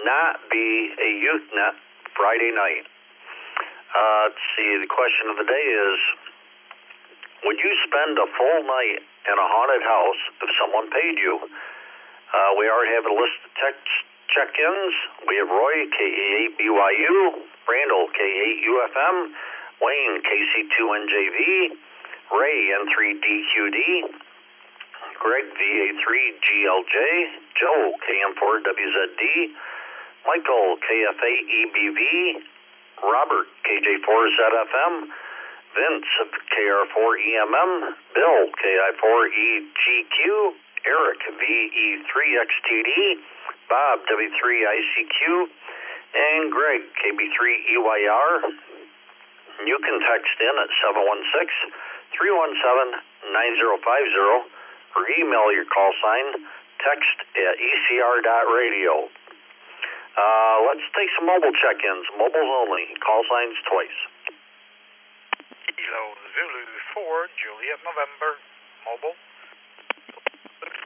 not be a youth net Friday night? Let's see, the question of the day is, would you spend a full night in a haunted house if someone paid you? We already have a list of text check-ins. We have Roy, KA8BYU, Randall, K8UFM, Wayne, KC2NJV, Ray, N3DQD, Greg, VA3GLJ, Joe, KM4WZD, Michael, KF8EBV, Robert, KJ4ZFM, Vince of KR4EMM, Bill, KI4EGQ, Eric, VE3XTD, Bob, W3ICQ, and Greg, KB3EYR. You can text in at 716-317-9050 or email your call sign, text at ecr.radio. Let's take some mobile check-ins, mobiles only, call signs twice. Kilo Zulu 4, Juliet November, mobile.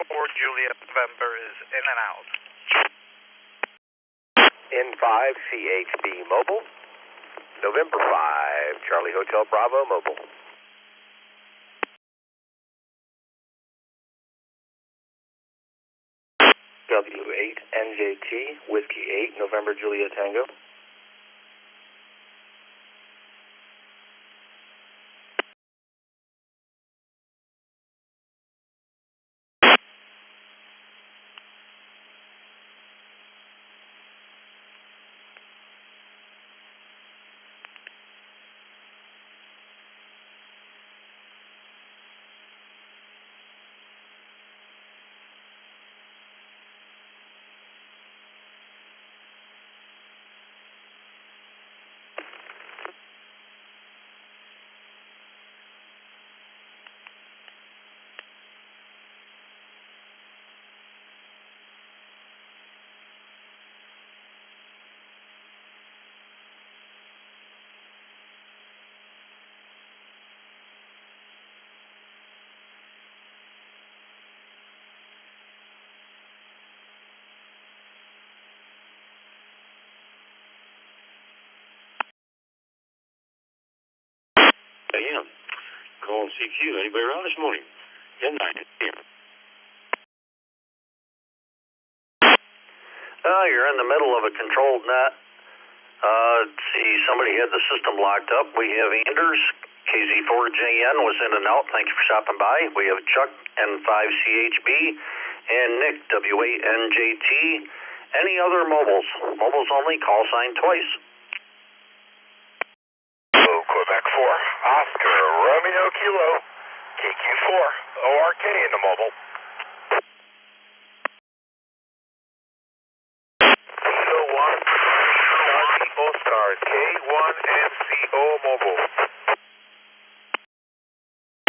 4 Juliet November is in and out. N5 CHB mobile. November 5, Charlie Hotel Bravo mobile. W8 NJT Whiskey 8 November Juliet Tango. AM. Calling CQ. Anybody around this morning? N9 AM. You're in the middle of a controlled net. Let's see, somebody had the system locked up. We have Anders, KZ4JN was in and out. Thank you for stopping by. We have Chuck, N5CHB, and Nick, W8NJT. Any other mobiles? Mobiles only, call sign twice. Quebec 4, Oscar, Romeo Kilo, KQ4, ORK in the mobile. Kilo 1, Charlie Oscar, K1NCO mobile.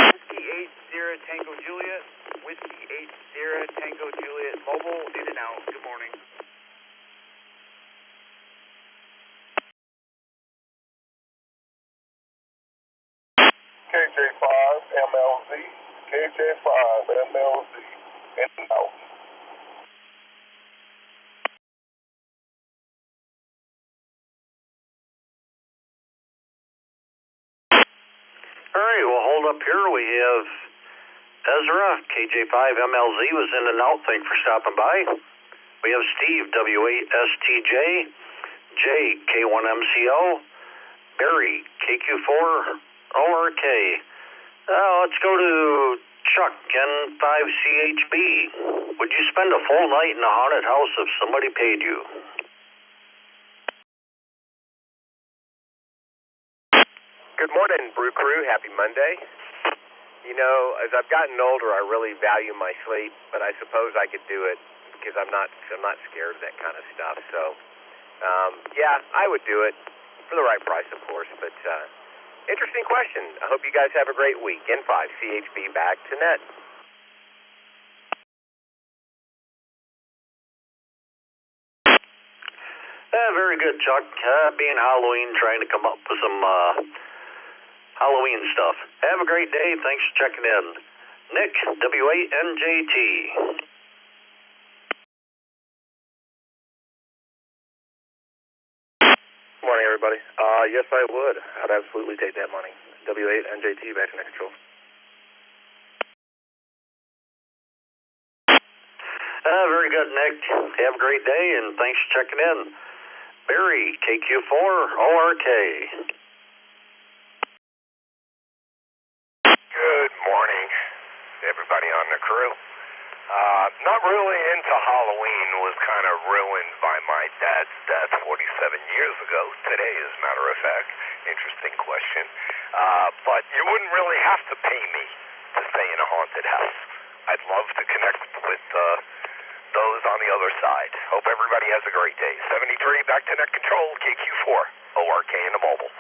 Whiskey 80 Tango Juliet, Whiskey 80 Tango Juliet mobile, in and out. Good morning. KJ5 MLZ, KJ5 MLZ, in and out. All right, we'll hold up here. We have Ezra, KJ5MLZ was in and out. Thank you for stopping by. We have Steve, W8STJ, Jay, K1MCO, Barry, KQ4, ORK. Let's go to Chuck, N5CHB. Would you spend a full night in a haunted house if somebody paid you? Good morning, Brew Crew. Happy Monday. You know, as I've gotten older, I really value my sleep, but I suppose I could do it because I'm not scared of that kind of stuff. So, yeah, I would do it for the right price, of course. But interesting question. I hope you guys have a great week. N5 CHB back to net. Very good, Chuck. Being Halloween, trying to come up with some Halloween stuff. Have a great day. Thanks for checking in. Nick, W8NJT. morning, everybody. Yes, I would. I'd absolutely take that money. W8 NJT back to net control. Very good, Nick. Have a great day, and thanks for checking in. Barry, KQ4, ORK. Good morning, everybody on the crew. Not really into Halloween, was kind of ruined by my dad's death 47 years ago. Today, as a matter of fact. Interesting question. But you wouldn't really have to pay me to stay in a haunted house. I'd love to connect with those on the other side. Hope everybody has a great day. 73, back to net control, KQ4, ORK in the mobile.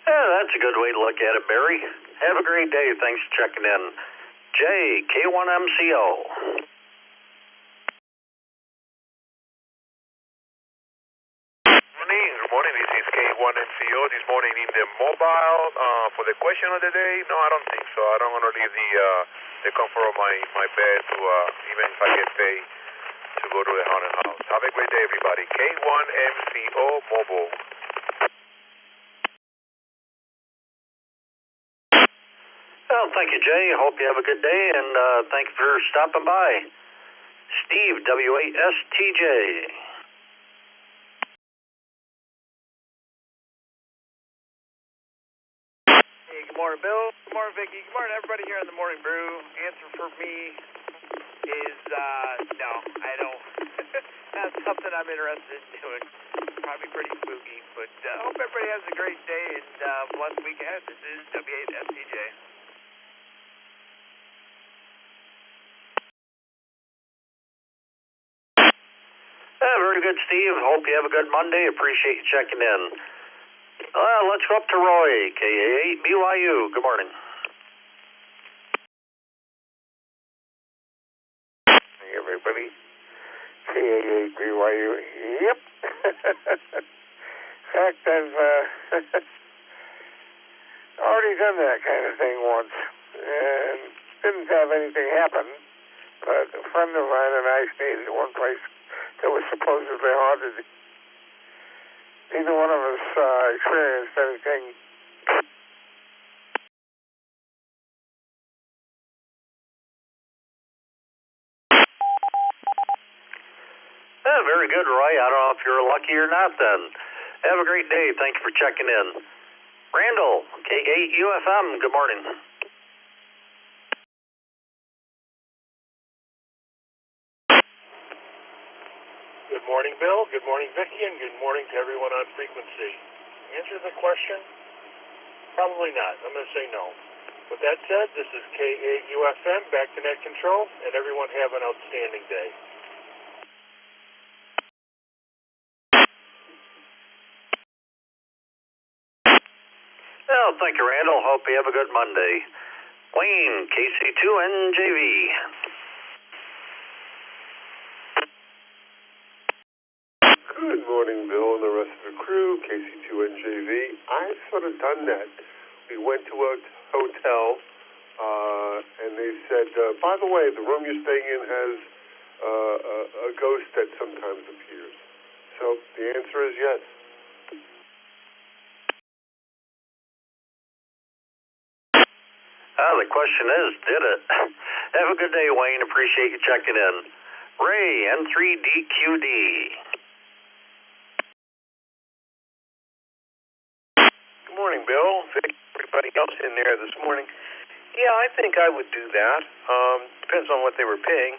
Yeah, that's a good way to look at it, Barry. Have a great day. Thanks for checking in. Jay, K1MCO. Good morning. This is K1MCO. This morning in the mobile. For the question of the day, no, I don't think so. I don't want to leave the comfort of my bed to even if I get paid to go to the haunted house. Have a great day, everybody. K1MCO mobile. Well, thank you, Jay. Hope you have a good day, and thanks for stopping by. Steve, W8STJ. Hey, good morning, Bill. Good morning, Vicky. Good morning, everybody here on the Morning Brew. Answer for me is no, I don't. Not something I'm interested in doing. Probably pretty spooky, but hope everybody has a great day and blessed week ahead. This is W8STJ. Very good, Steve. Hope you have a good Monday. Appreciate you checking in. Let's go up to Roy, KA8 BYU. Good morning. Hey, everybody. KA8 BYU. Yep. In fact, I've already done that kind of thing once, and didn't have anything happen, but a friend of mine and I stayed at one place that was supposedly haunted. Neither one of us experienced anything. Very good, Roy. I don't know if you're lucky or not then. Have a great day. Thank you for checking in. Randall, K8 UFM. Good morning. Good morning, Bill. Good morning, Vicky, and good morning to everyone on frequency. Answer the question? Probably not. I'm going to say no. With that said, this is K8UFM, back to net control, and everyone have an outstanding day. Well, thank you, Randall. Hope you have a good Monday. Wayne, KC2NJV. Good morning, Bill and the rest of the crew, KC2NJV. I've sort of done that. We went to a hotel, and they said, by the way, the room you're staying in has a ghost that sometimes appears. So the answer is yes. The question is, did it? Have a good day, Wayne. Appreciate you checking in. Ray, N3DQD. Good morning, Bill. Vic, everybody else in there this morning. Yeah, I think I would do that. Depends on what they were paying.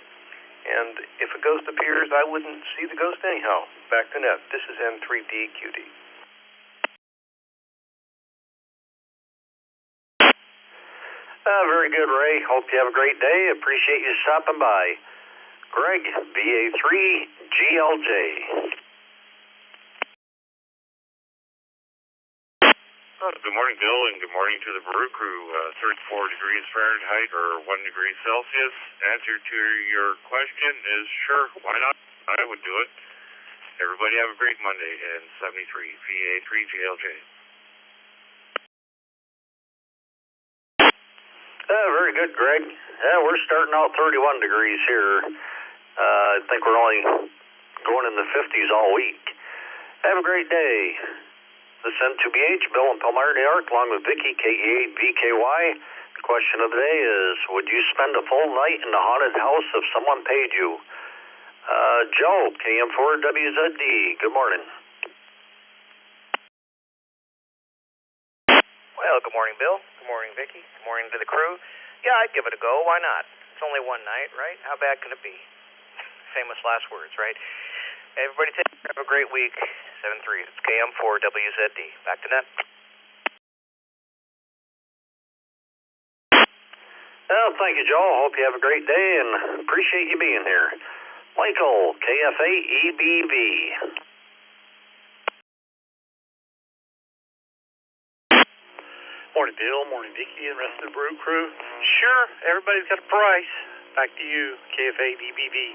And if a ghost appears, I wouldn't see the ghost anyhow. Back to net. This is N3DQD. Very good, Ray. Hope you have a great day. Appreciate you stopping by. Greg, VA3GLJ. Good morning, Bill, and good morning to the Brew crew. 34 degrees Fahrenheit or 1 degree Celsius. Answer to your question is sure, why not? I would do it. Everybody have a great Monday, and 73, VA3GLJ. Very good, Greg. Yeah, we're starting out 31 degrees here. I think we're only going in the 50s all week. Have a great day. This N2BH, Bill and Palmyra, New York, along with Vicky, KE8VKY. The question of the day is, would you spend a full night in the haunted house if someone paid you? Joe, KM4WZD, good morning. Well, good morning, Bill. Good morning, Vicky. Good morning to the crew. Yeah, I'd give it a go. Why not? It's only one night, right? How bad can it be? Famous last words, right? Everybody take care. Have a great week. 7-3. It's KM4WZD. Back to net. Well, thank you, Joe. Hope you have a great day and appreciate you being here. Michael, KF8EBV. Morning, Bill. Morning, Vicky, and the rest of the Brew crew. Sure, everybody's got a price. Back to you, KF8EBV.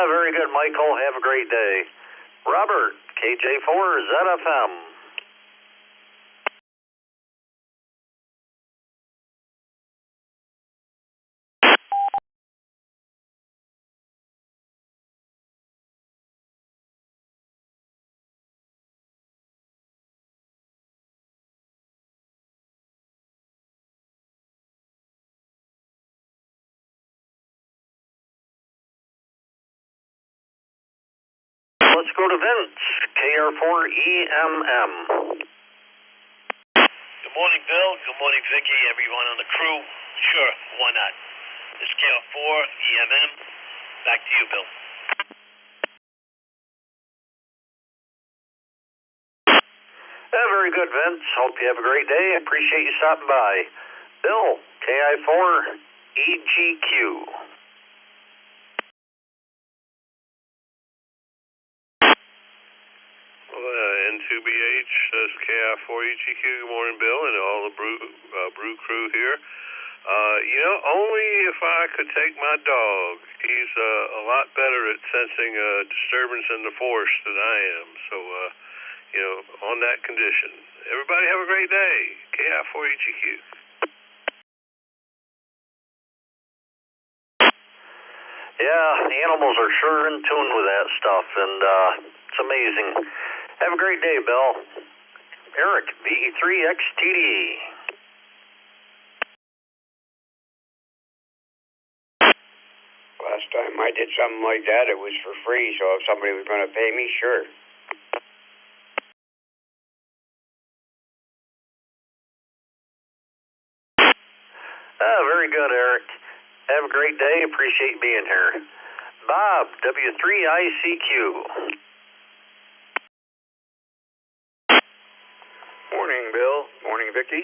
Very good, Michael. Have a great day. Robert, KJ4ZFM. Let's go to Vince, KR4EMM. Good morning, Bill. Good morning, Vicky, everyone on the crew. Sure, why not? This is KR4EMM. Back to you, Bill. Very good, Vince. Hope you have a great day. Appreciate you stopping by. Bill, KI4EGQ. N2BH, that's KI4EGQ. Good morning, Bill, and all the Brew crew here. Only if I could take my dog. He's a lot better at sensing disturbance in the forest than I am. So, on that condition. Everybody have a great day. KI4EGQ. Yeah, animals are sure in tune with that stuff, and it's amazing. Have a great day, Bill. Eric, VE3XTD. Last time I did something like that, it was for free, so if somebody was going to pay me, sure. Very good, Eric. Have a great day. Appreciate being here. Bob, W3ICQ. Morning, Bill. Morning, Vicky.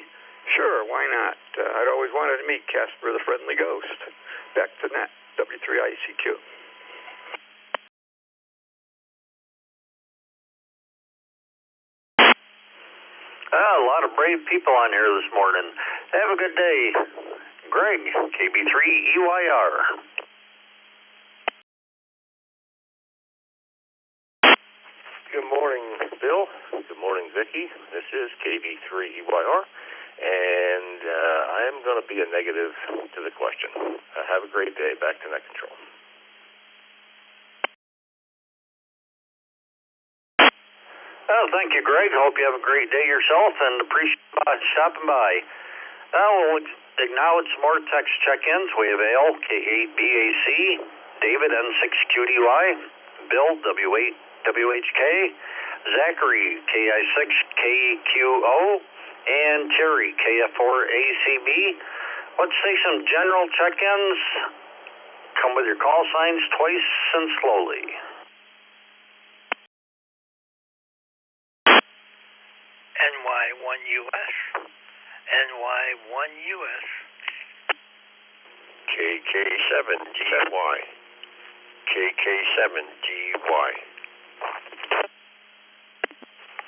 Sure, why not? I'd always wanted to meet Casper the Friendly Ghost. Back to net, W3ICQ. A lot of brave people on here this morning. Have a good day. Greg, KB3EYR. Good morning, Bill. Good morning, Vicky. This is KB3EYR, and I am going to be a negative to the question. Have a great day. Back to net control. Thank you, Greg. Hope you have a great day yourself, and appreciate stopping by. We'll acknowledge some more text check-ins. We have Al, K8BAC, David, N6QDY, Bill, W8WHK, Zachary, KI6KQO, and Terry, KF4ACB. Let's say some general check-ins. Come with your call signs twice and slowly. NY1US. NY1US. KK7GY. KK7GY.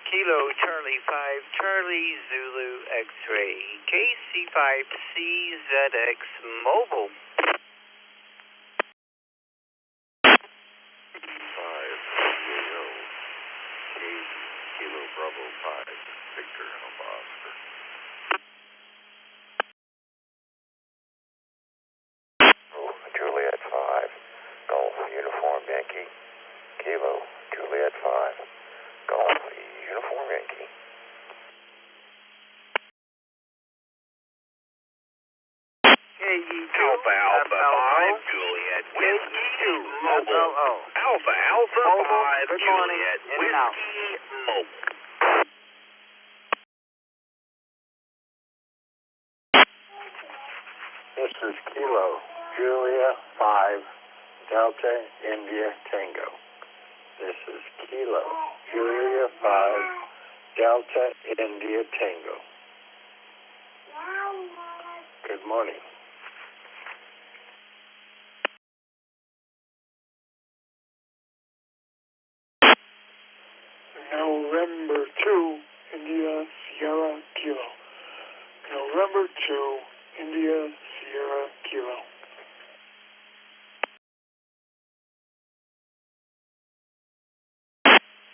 Kilo Charlie 5 Charlie Zulu X-Ray KC5CZX Mobile. 5 Kilo Bravo 5 Victor Alpha Oscar. Kilo, Juliet 5, Golf, Uniform Yankee. Alpha Alpha 5 Juliet Whiskey Mobile. Alpha Alpha 5 Juliet Whiskey Mobile. This is Kilo, Julia 5, Delta India Tango. This is Kilo, Julia 5, Delta India Tango. Good morning. November 2, India Sierra Kilo. November 2, India Sierra Kilo.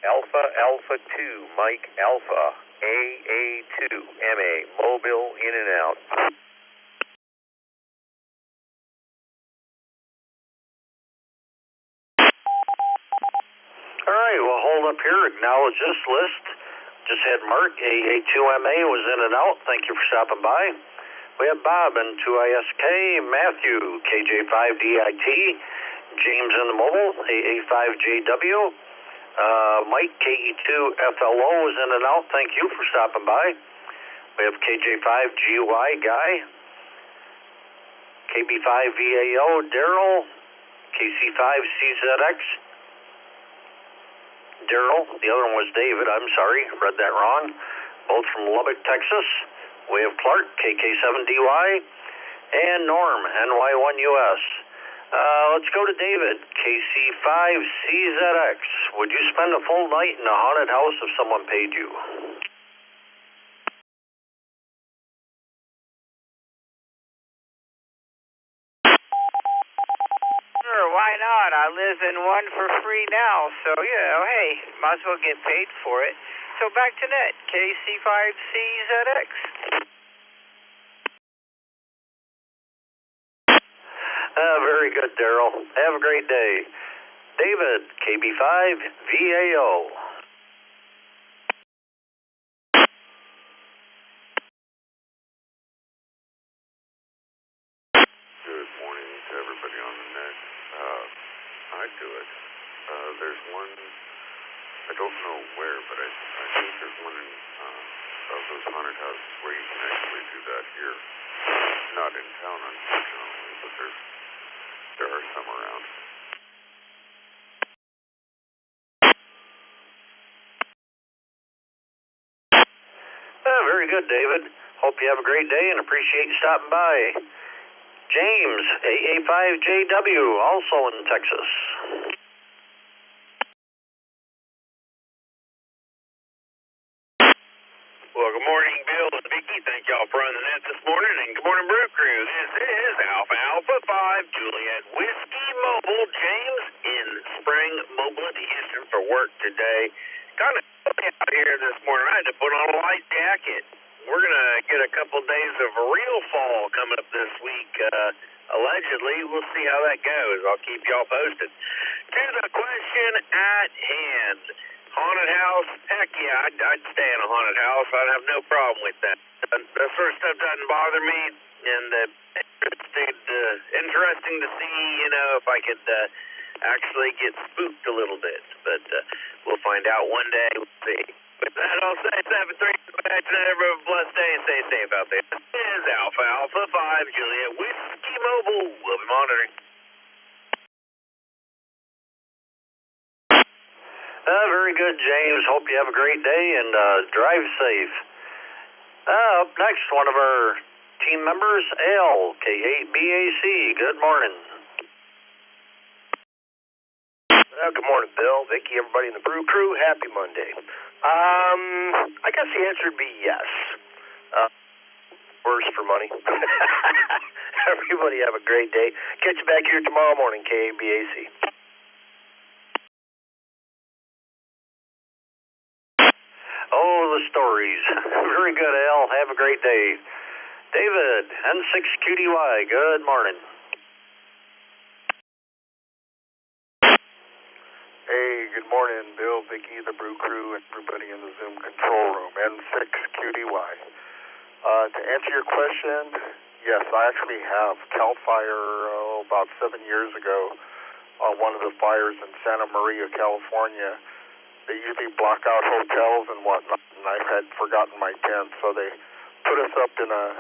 Alpha Alpha 2, Mike Alpha, AA2, MA, Mobile, in and out. All right, we'll hold up here, acknowledge this list. Just had Mark, AA2MA was in and out. Thank you for stopping by. We have Bob, N2ISK, Matthew, KJ5DIT, James in the mobile, AA5JW, Mike, KE2FLO was in and out. Thank you for stopping by. We have KJ5GY, Guy, KB5VAO, Daryl, KC5CZX, Daryl. The other one was David. I'm sorry, read that wrong. Both from Lubbock, Texas. We have Clark, KK7DY, and Norm, NY1US. Let's go to David, KC5CZX. Would you spend a full night in a haunted house if someone paid you? Sure, why not? I live in one for free now, so, hey, might as well get paid for it. So back to net, KC5CZX. Very good, Daryl. Have a great day. David, KB5VAO. Good morning to everybody on the net. I do it. There's one, I don't know where, but I think there's one in of those haunted houses where you can actually do that here. Not in town, unfortunately, but there are some around. Very good, David. Hope you have a great day and appreciate you stopping by. James, AA5JW, also in Texas. Well, good morning, Bill and Vicki. Thank y'all for running the net this morning, and good morning, Brew Crew. This is Alpha Alpha 5 Juliet Whiskey Mobile. James in Spring, Mobile to Houston for work today. Kind of out here this morning. I had to put on a light jacket. We're going to get a couple days of real fall coming up this week. Allegedly, we'll see how that goes. I'll keep y'all posted. To the question at hand. Haunted house? Heck yeah, I'd stay in a haunted house. I'd have no problem with that. That sort of stuff doesn't bother me, and interesting to see, if I could actually get spooked a little bit. But we'll find out one day. We'll see. With that, I'll say 7-3. Everybody have a blessed day and stay safe out there. This is Alpha Alpha 5 Juliet Whiskey Mobile. We'll be monitoring. Very good, James. Hope you have a great day and drive safe. Up next, one of our team members, L, K8BAC. Good morning. Good morning, Bill, Vicki, everybody in the Brew Crew. Happy Monday. I guess the answer would be yes. Worse for money. Everybody have a great day. Catch you back here tomorrow morning, KABAC. Oh, the stories. Very good, Al. Have a great day. David, N6QDY. Good morning. Hey, morning, Bill, Vicky, the Brew Crew, and everybody in the Zoom control room. N6QDY. To answer your question, yes, I actually have CAL FIRE about 7 years ago. One of the fires in Santa Maria, California. They usually block out hotels and whatnot, and I had forgotten my tent, so they put us up in a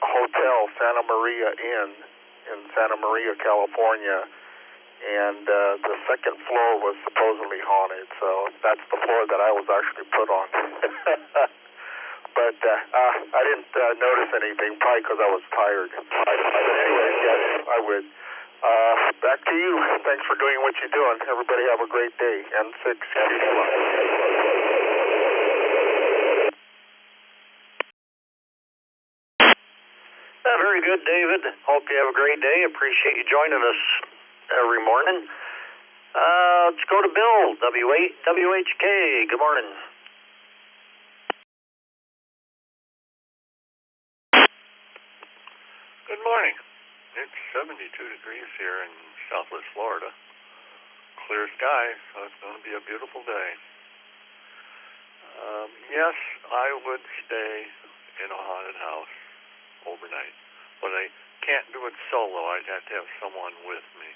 hotel, Santa Maria Inn, in Santa Maria, California, and the second floor was supposedly haunted, so that's the floor that I was actually put on. But I didn't notice anything, probably because I was tired. But anyway, yes, I would. Back to you. Thanks for doing what you're doing. Everybody have a great day. N6. Very good, David. Hope you have a great day. Appreciate you joining us every morning. Let's go to Bill, WHK. Good morning. Good morning. It's 72 degrees here in Southwest Florida. Clear sky, so it's going to be a beautiful day. Yes, I would stay in a haunted house overnight, but I can't do it solo. I'd have to have someone with me.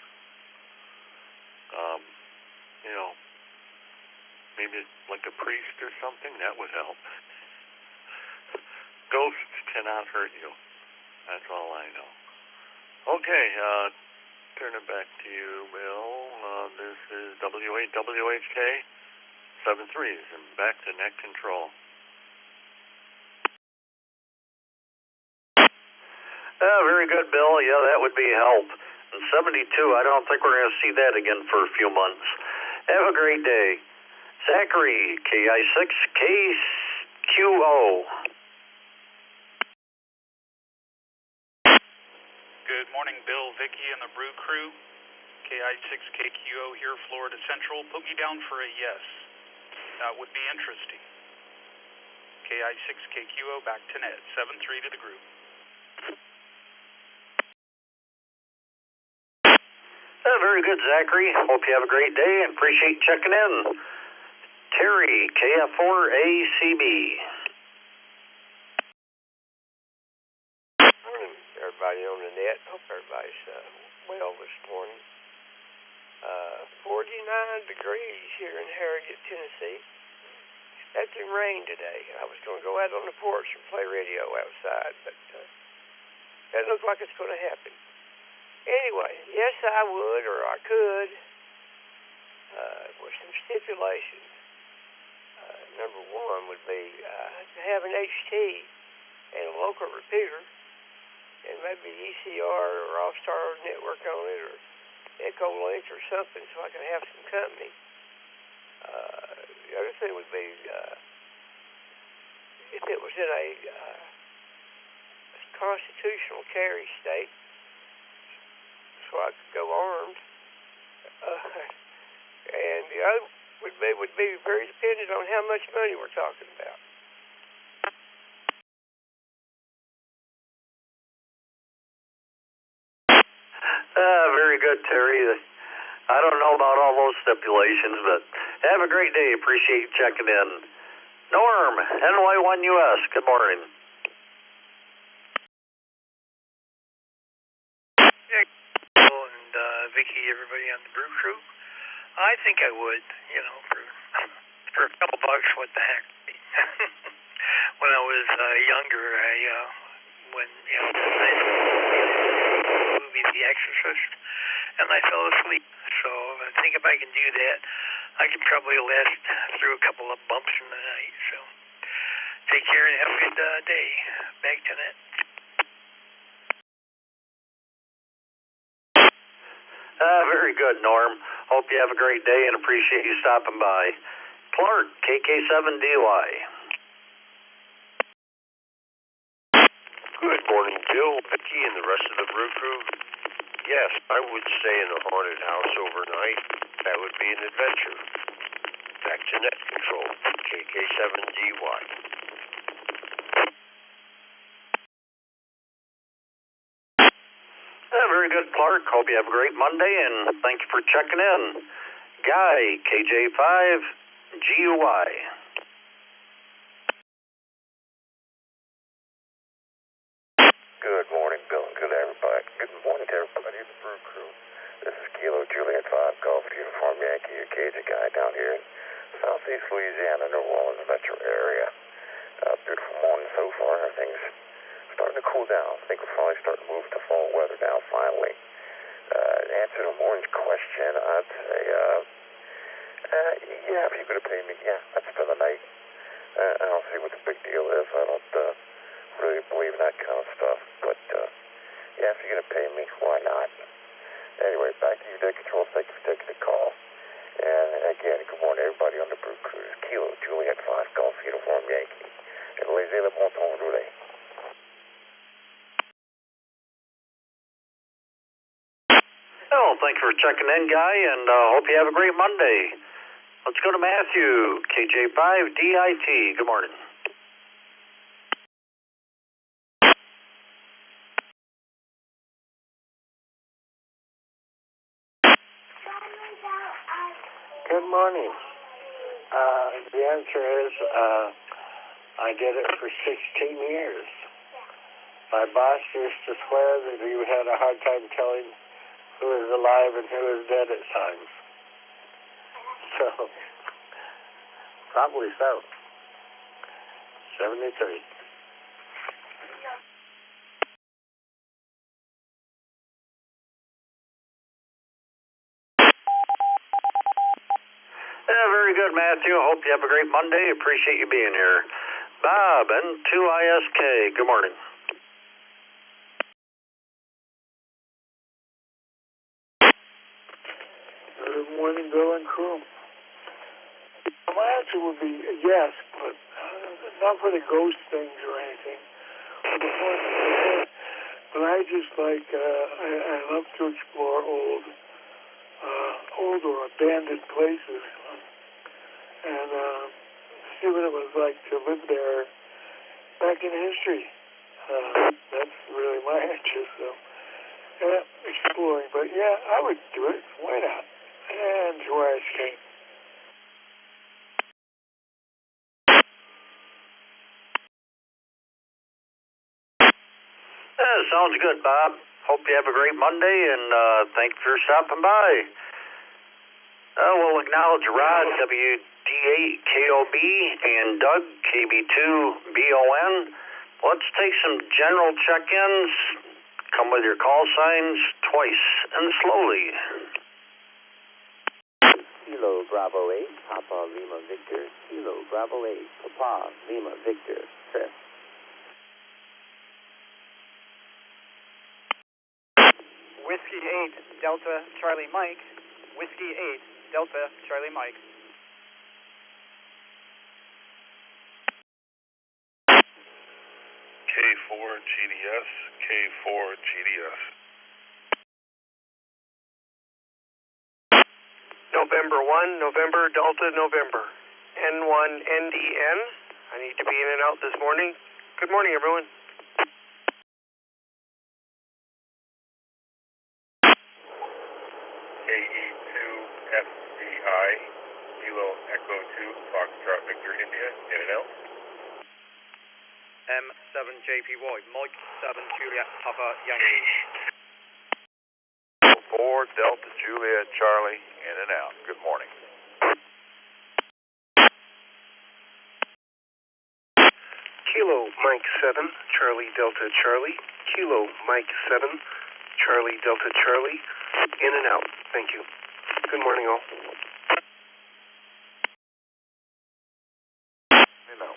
Maybe like a priest or something, that would help. Ghosts cannot hurt you. That's all I know. Okay, turn it back to you, Bill. This is W8WHK 73s, and back to net control. Very good, Bill. Yeah, that would be help. And 72, I don't think we're going to see that again for a few months. Have a great day. Zachary, KI6KQO. Good morning, Bill, Vicky, and the Brew Crew. KI6KQO here, Florida Central. Put me down for a yes. That would be interesting. KI6KQO, back to net. 7-3 to the group. Very good, Zachary. Hope you have a great day and appreciate checking in. Terry, KF4ACB. Morning, everybody on the net. Hope everybody's well this morning. 49 degrees here in Harrogate, Tennessee. Expecting rain today. I was going to go out on the porch and play radio outside, but doesn't look like it's going to happen. Anyway, yes, I would, or I could, with some stipulations. Number one would be to have an HT and a local repeater, and maybe ECR or All-Star Network on it, or Echo Link or something, so I can have some company. The other thing would be if it was in a constitutional carry state, so I could go armed. And the other would be very dependent on how much money we're talking about. Very good, Terry. I don't know about all those stipulations, but have a great day. Appreciate you checking in. Norm, NY1US, good morning. Yeah, Bill and Vicky, everybody on the Brew Crew. I think I would, for a couple bucks, what the heck. When I was younger, when movie The Exorcist, and I fell asleep. So I think if I can do that, I can probably last through a couple of bumps in the night. So take care and have a good day. Back to that. Very good, Norm. Hope you have a great day and appreciate you stopping by. Clark, KK7DY. Good morning, Bill, Vicky, and the rest of the Brew Crew. Yes, I would stay in a haunted house overnight. That would be an adventure. Back to net control, KK7DY. Very good, Clark. Hope you have a great Monday, and thank you for checking in. Guy, KJ5GUY. Good morning, Bill, and good everybody. Good morning to everybody in the Brew Crew. This is Kilo Juliet 5 Golf Uniform Yankee, your Cajun guy down here in southeast Louisiana, New Orleans metro area. Beautiful morning so far. Everything's starting to cool down. I think we're finally starting to move to fall weather now, finally. To answer the morning's question, I'd say, yeah, if you're going to pay me, yeah, I'd spend the night. I don't see what the big deal is. I don't really believe in that kind of stuff. But, yeah, if you're going to pay me, why not? Anyway, back to you, Day Control. Thank you for taking the call. And, again, good morning, everybody on the Brew Crew. Kilo Juliet 5 Golf Uniform Yankee. And laissez le bon temps rouler. Well, thank you for checking in, Guy, and hope you have a great Monday. Let's go to Matthew, KJ5DIT. Good morning. Good morning. The answer is I did it for 16 years. My boss used to swear that he had a hard time telling who was alive and who was dead at times. So, probably so. 73. Yeah, very good, Matthew. I hope you have a great Monday. Appreciate you being here. Bob, N2ISK. Good morning. Good morning, Bill and crew. My answer would be yes, but not for the ghost things or anything. But I just like, I love to explore old or abandoned places and see what it was like to live there back in history. That's really my interest, so exploring. But yeah, I would do it. Why not? And to where I escape. Sounds good, Bob. Hope you have a great Monday, and thank you for stopping by. We'll acknowledge Rod, WD8KOB, and Doug, KB2BON. Let's take some general check-ins. Come with your call signs twice and slowly. Kilo Bravo 8, Papa Lima Victor. Kilo Bravo 8, Papa Lima Victor. Chris. Whiskey 8, Delta Charlie Mike. Whiskey 8, Delta Charlie Mike. K4 GDS, K4 GDS. November 1, November Delta November. N1 NDN. I need to be in and out this morning. Good morning, everyone. KE2FBI, Kilo Echo 2, Foxtrot Victor India, in and out. M7JPY, Mike 7 Juliet Papa Yankee. 4 Delta Juliet Charlie, in and out. Good morning. Kilo Mike 7, Charlie Delta Charlie. Kilo Mike 7, Charlie Delta Charlie. In and out. Thank you. Good morning, all. In and out.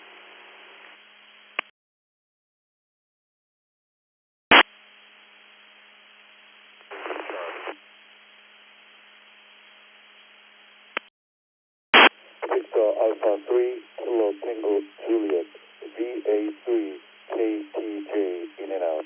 Victor Alpha 3, Kilo Tango Juliet, VA3, KTJ, in and out.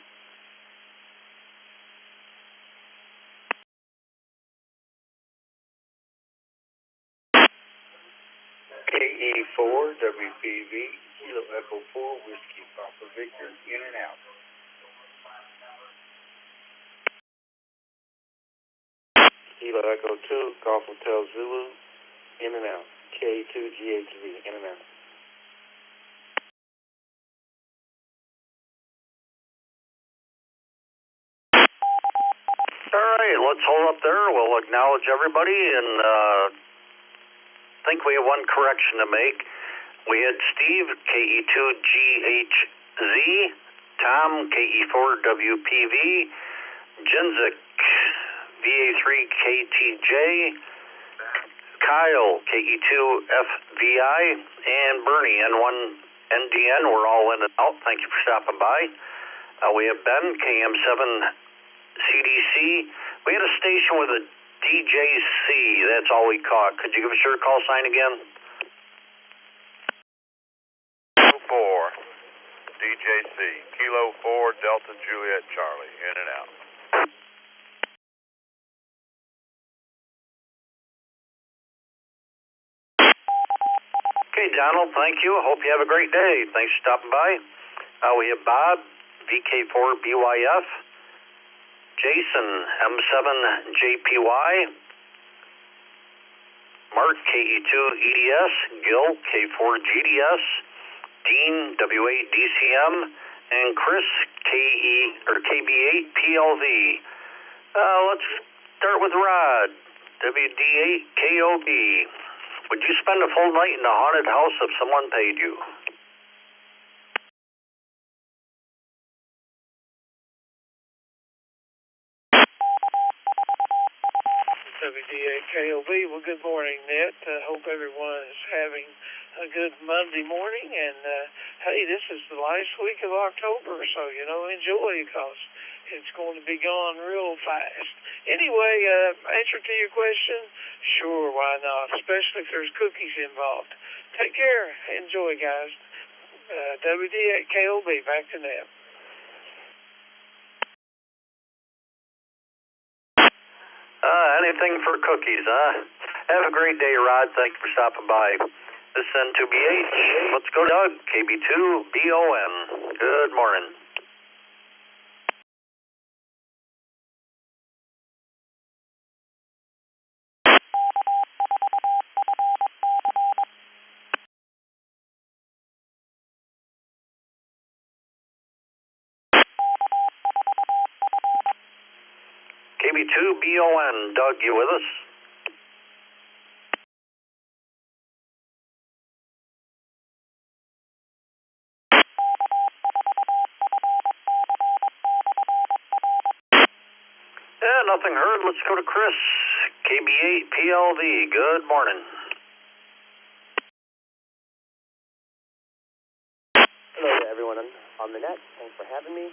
KE4, WPV, Kilo Echo 4, Whiskey Papa Victor, in and out. Kilo Echo 2, Golf Hotel Zulu, in and out. K2GHV, in and out. All right, let's hold up there. We'll acknowledge everybody, and think we have one correction to make. We had Steve, KE2GHZ, Tom, KE4WPV, Jinzik, VA3KTJ, Kyle, KE2FVI, and Bernie, N1NDN. We're all in and out. Thank you for stopping by. We have Ben, KM7CDC. We had a station with a DJC. That's all we caught. Could you give us your call sign again? 4 DJC, Kilo 4 Delta Juliet Charlie, in and out. Okay, Donald, thank you. Hope you have a great day. Thanks for stopping by. We have Bob, VK4BYF, Jason, M7JPY, Mark, KE2EDS, Gil, K4GDS, Dean, WA-DCM, and Chris, KB8PLV. Let's start with Rod, WD8KOB. Would you spend a full night in a haunted house if someone paid you? WD8KOB, well, good morning, Ned. Hope everyone is having a good Monday morning. And, hey, this is the last week of October, so, enjoy, because it's going to be gone real fast. Anyway, answer to your question, sure, why not, especially if there's cookies involved. Take care. Enjoy, guys. WD8KOB, back to Ned. Anything for cookies, huh? Have a great day, Rod. Thank you for stopping by. This is N2BH. Let's go, Doug, KB2BON. Good morning. KB2BON. Doug, you with us? Yeah, nothing heard. Let's go to Chris, KB8PLV. Good morning. Hello to everyone on the net. Thanks for having me.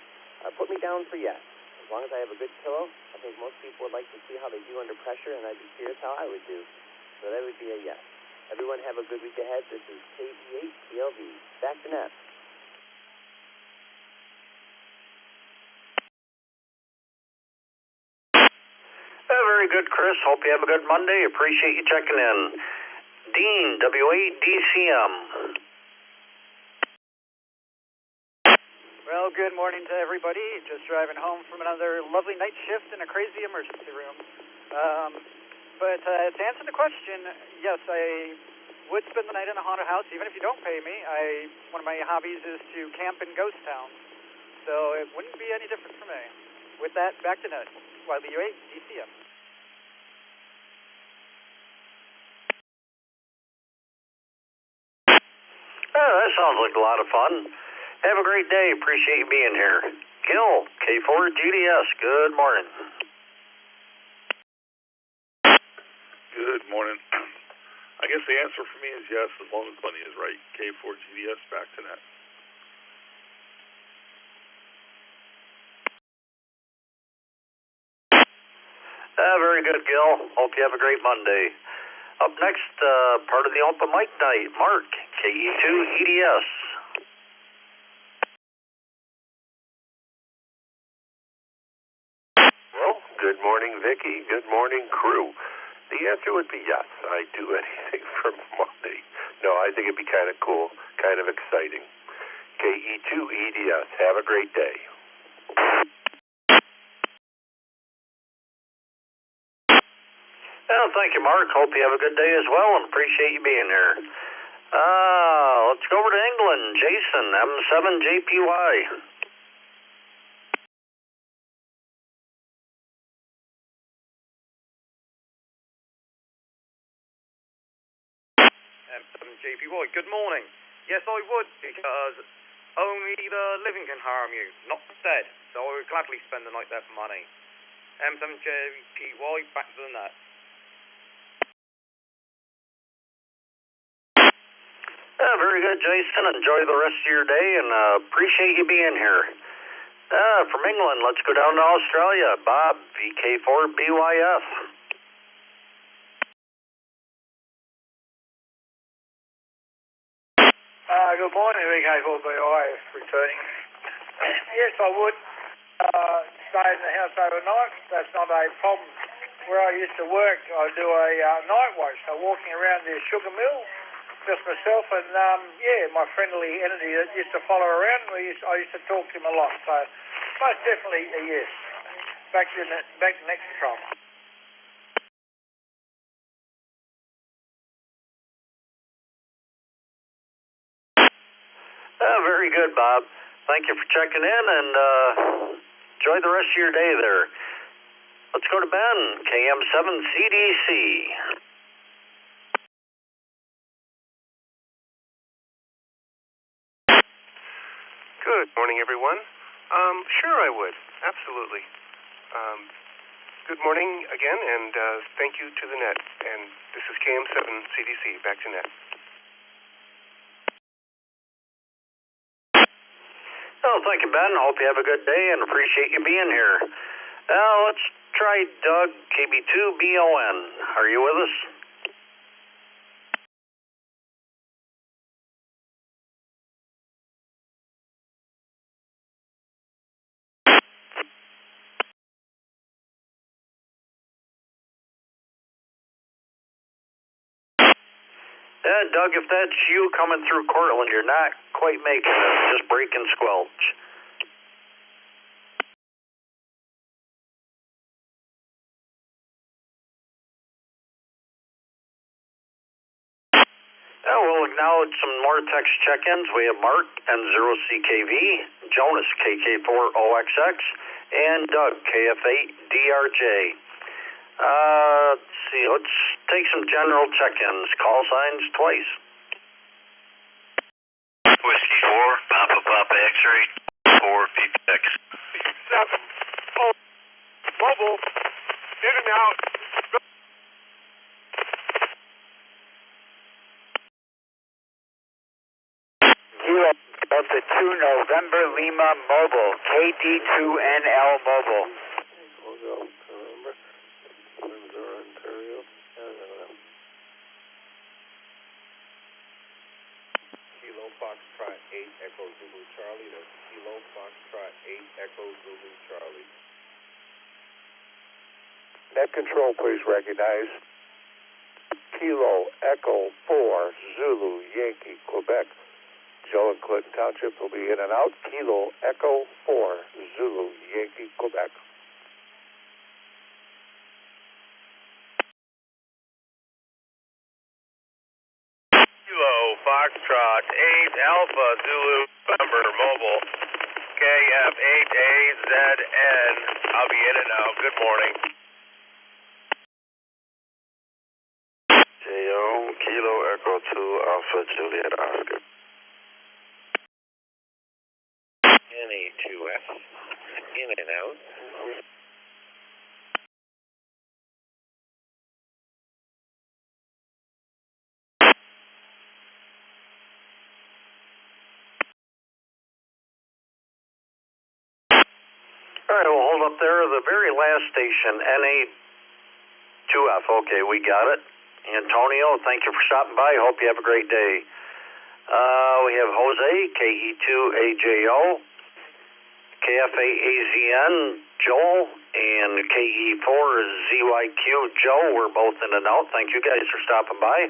Put me down for yes. As long as I have a good pillow, I think most people would like to see how they do under pressure, and I'd be curious how I would do. So that would be a yes. Everyone have a good week ahead. This is KB8PLV. Back to net. Very good, Chris. Hope you have a good Monday. Appreciate you checking in. Dean, WA-DCM. Well, good morning to everybody. Just driving home from another lovely night shift in a crazy emergency room. But to answer the question, yes, I would spend the night in a haunted house, even if you don't pay me. One of my hobbies is to camp in ghost towns, so it wouldn't be any different for me. With that, back to Ned, WA-DCM. That sounds like a lot of fun. Have a great day. Appreciate you being here. Gil, K4GDS. Good morning. Good morning. I guess the answer for me is yes, as long as money is right. K4GDS, back to net. Very good, Gil. Hope you have a great Monday. Up next, part of the open mic night, Mark, KE2EDS. Well, good morning, Vicky. Good morning, crew. The answer would be yes. I'd do anything for money. No, I think it'd be kind of cool, kind of exciting. KE2EDS. Have a great day. Well, thank you, Mark. Hope you have a good day as well, and appreciate you being here. Let's go over to England. Jason, M7JPY. M7JPY, good morning. Yes, I would, because only the living can harm you, not the dead. So I would gladly spend the night there for money. M7JPY, back to the net. Very good, Jason. Enjoy the rest of your day, and appreciate you being here. From England, let's go down to Australia. Bob, VK4BYF. Good morning, VK4BYF, returning. Yes, I would stay in the house overnight. That's not a problem. Where I used to work, I do a night watch, so walking around the sugar mill, just myself and, my friendly entity that used to follow around. I used to talk to him a lot, so most definitely a yes. Back next time. Very good, Bob. Thank you for checking in, and enjoy the rest of your day there. Let's go to Ben, KM7CDC. Good morning, everyone. Sure I would. Absolutely. Good morning again, and thank you to the net. And this is KM7CDC, back to net. Oh, thank you, Ben. Hope you have a good day and appreciate you being here. Let's try Doug, KB2BON. Are you with us? Doug, if that's you coming through Cortland, you're not quite making it. Just break and squelch. We'll acknowledge some more text check-ins. We have Mark, N0CKV, Jonas, KK4OXX, and Doug, KF8DRJ. Let's see. Let's take some general check-ins. Call signs twice. Whiskey 4, Papa Papa X-ray, 4 PPX. 7. Oh, mobile. In and out. Kilo Delta 2 November Lima Mobile, KD2NL Mobile. Kilo Foxtrot 8 Echo Zulu Charlie. That's Kilo Foxtrot 8 Echo Zulu Charlie. Net control, please recognize. Kilo Echo 4 Zulu Yankee Quebec. Joe and Clinton Township will be in and out. Kilo Echo 4 Zulu Yankee Quebec. Kilo Foxtrot 8 Alpha Zulu November Mobile, KF8AZN. I'll be in and out. Good morning. JO Kilo Echo 2 Alpha Juliet Oscar. NA2F, in and out. All right, we'll hold up there. The very last station, NA2F. Okay, we got it. Antonio, thank you for stopping by. Hope you have a great day. We have Jose, KE2AJO, KF8AZN, Joel, and KE4ZYQ, Joe. We're both in and out. Thank you guys for stopping by.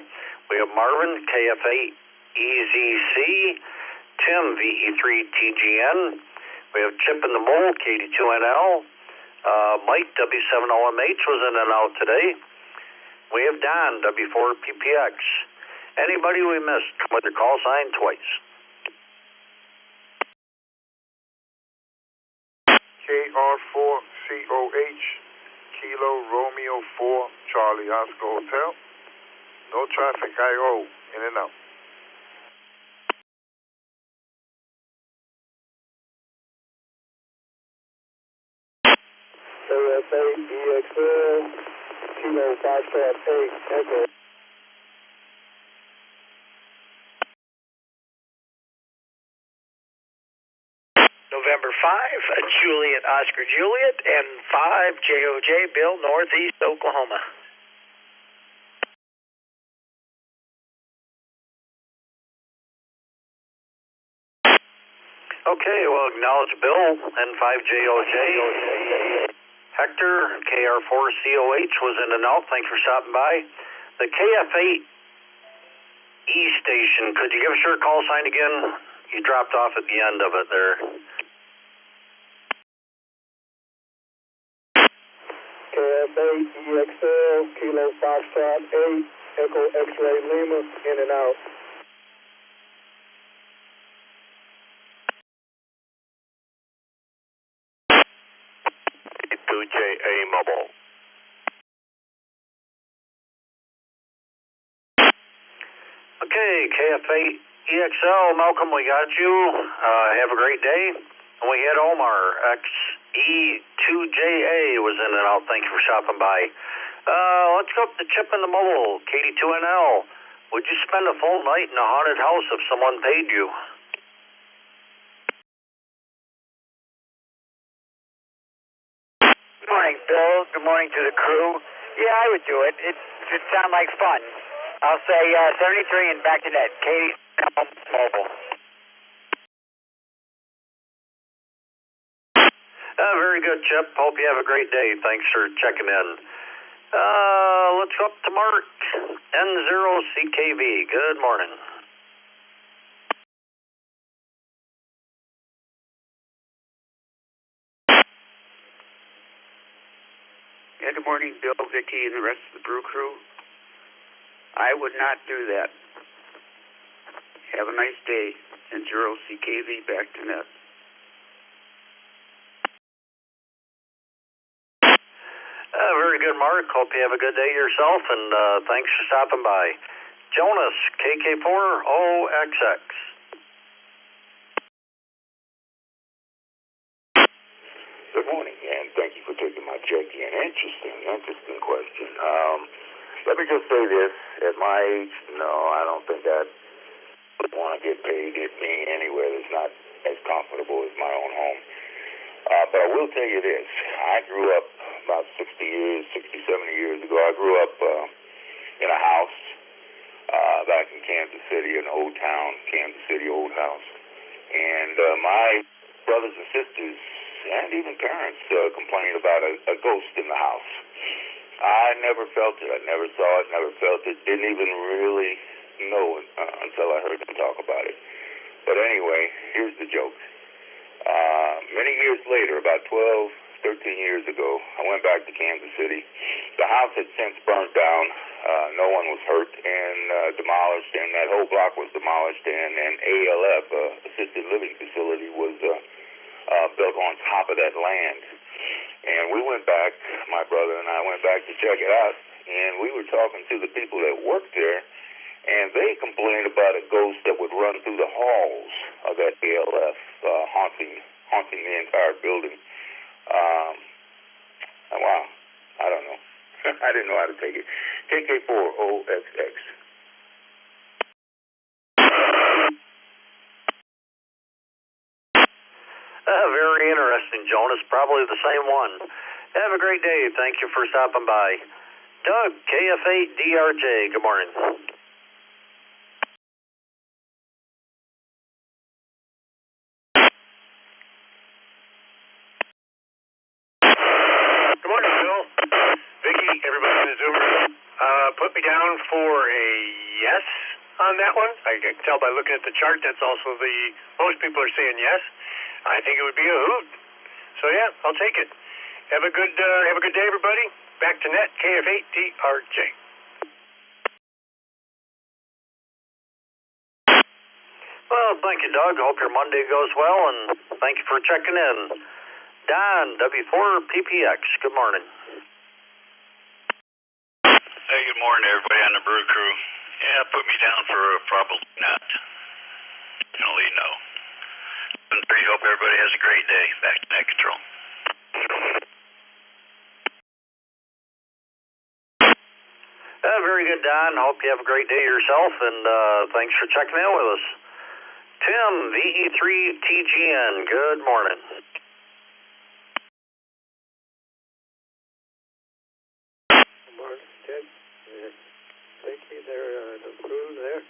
We have Marvin, KF8EZC, Tim, VE3TGN. We have Chip in the Mole, KD2NL. Mike, W7OMH was in and out today. We have Don, W4PPX. Anybody we missed, come with their call sign twice. KR4COH, Kilo Romeo 4, Charlie Oscar Hotel. No traffic, IO, in and out. KFA, EXL, Kilo Foxtrot 8, Echo. November 5, Juliet Oscar Juliet, and 5 JOJ Bill, Northeast Oklahoma. Okay, we'll acknowledge Bill and 5JOJ. Hector, KR4COH was in and out. Thanks for stopping by. The KF8E station, could you give us your call sign again? You dropped off at the end of it there. KF8, EXL, Kilo Foxtrot 8, Echo X-Ray Lima, in and out. K2JA Mobile. Okay, KF8EXL, Malcolm, we got you. Have a great day. And we had Omar, XE2JA was in and out. Thank you for stopping by. Let's go up to Chip in the Mobile, KD2NL. Would you spend a full night in a haunted house if someone paid you? Good morning, Bill. Good morning to the crew. Yeah, I would do it. It should sound like fun. I'll say 73 and back to net. Katie Mobile. Very good, Chip. Hope you have a great day. Thanks for checking in. Let's go up to Mark, N0CKV. Good morning. Yeah, good morning, Bill, Vicky, and the rest of the Brew crew. I would not do that. Have a nice day. N0CKV, back to net. Very good, Mark. Hope you have a good day yourself, and thanks for stopping by. Jonas, KK4OXX. Good morning, and thank you for taking my check-in. Interesting question. Let me just say this. At my age, no, I don't think I'd want to get paid at me anywhere that's not as comfortable as my own home. But I will tell you this. I grew up about 60, 70 years ago. I grew up in a house back in Kansas City, an old town, Kansas City old house. And my brothers and sisters and even parents complained about a ghost in the house. I never felt it. I never saw it, never felt it. Didn't even really know it until I heard them talk about it. But anyway, here's the joke. Many years later, about 12, 13 years ago, I went back to Kansas City. The house had since burnt down. No one was hurt and demolished, and that whole block was demolished, and an ALF, assisted living facility, was built on top of that land. And we went back, my brother and I went back to check it out, and we were talking to the people that worked there, and they complained about a ghost that would run through the halls of that ALF, haunting the entire building. Wow, I don't know. I didn't know how to take it. KK4OXX. Very interesting, Jonas. Probably the same one. Have a great day. Thank you for stopping by. Doug, KF8DRJ. Good morning. Good morning, Bill. Vicky, everybody in the Zoom room. Put me down for a yes on that one. I can tell by looking at the chart that's also most people are saying yes. I think it would be a hoot. So yeah, I'll take it. Have a good day, everybody. Back to net, KF8DRJ. thank you, Doug. Hope your Monday goes well, and thank you for checking in. Don, W4PPX, good morning. Hey, good morning, everybody on the Brew Crew. Yeah, put me down for probably not. I'll let you know. And hope everybody has a great day. Back to net control. Very good, Don. Hope you have a great day yourself, and thanks for checking in with us. Tim, VE3TGN, good morning. Good morning, Ted. Vicky there, the crew there.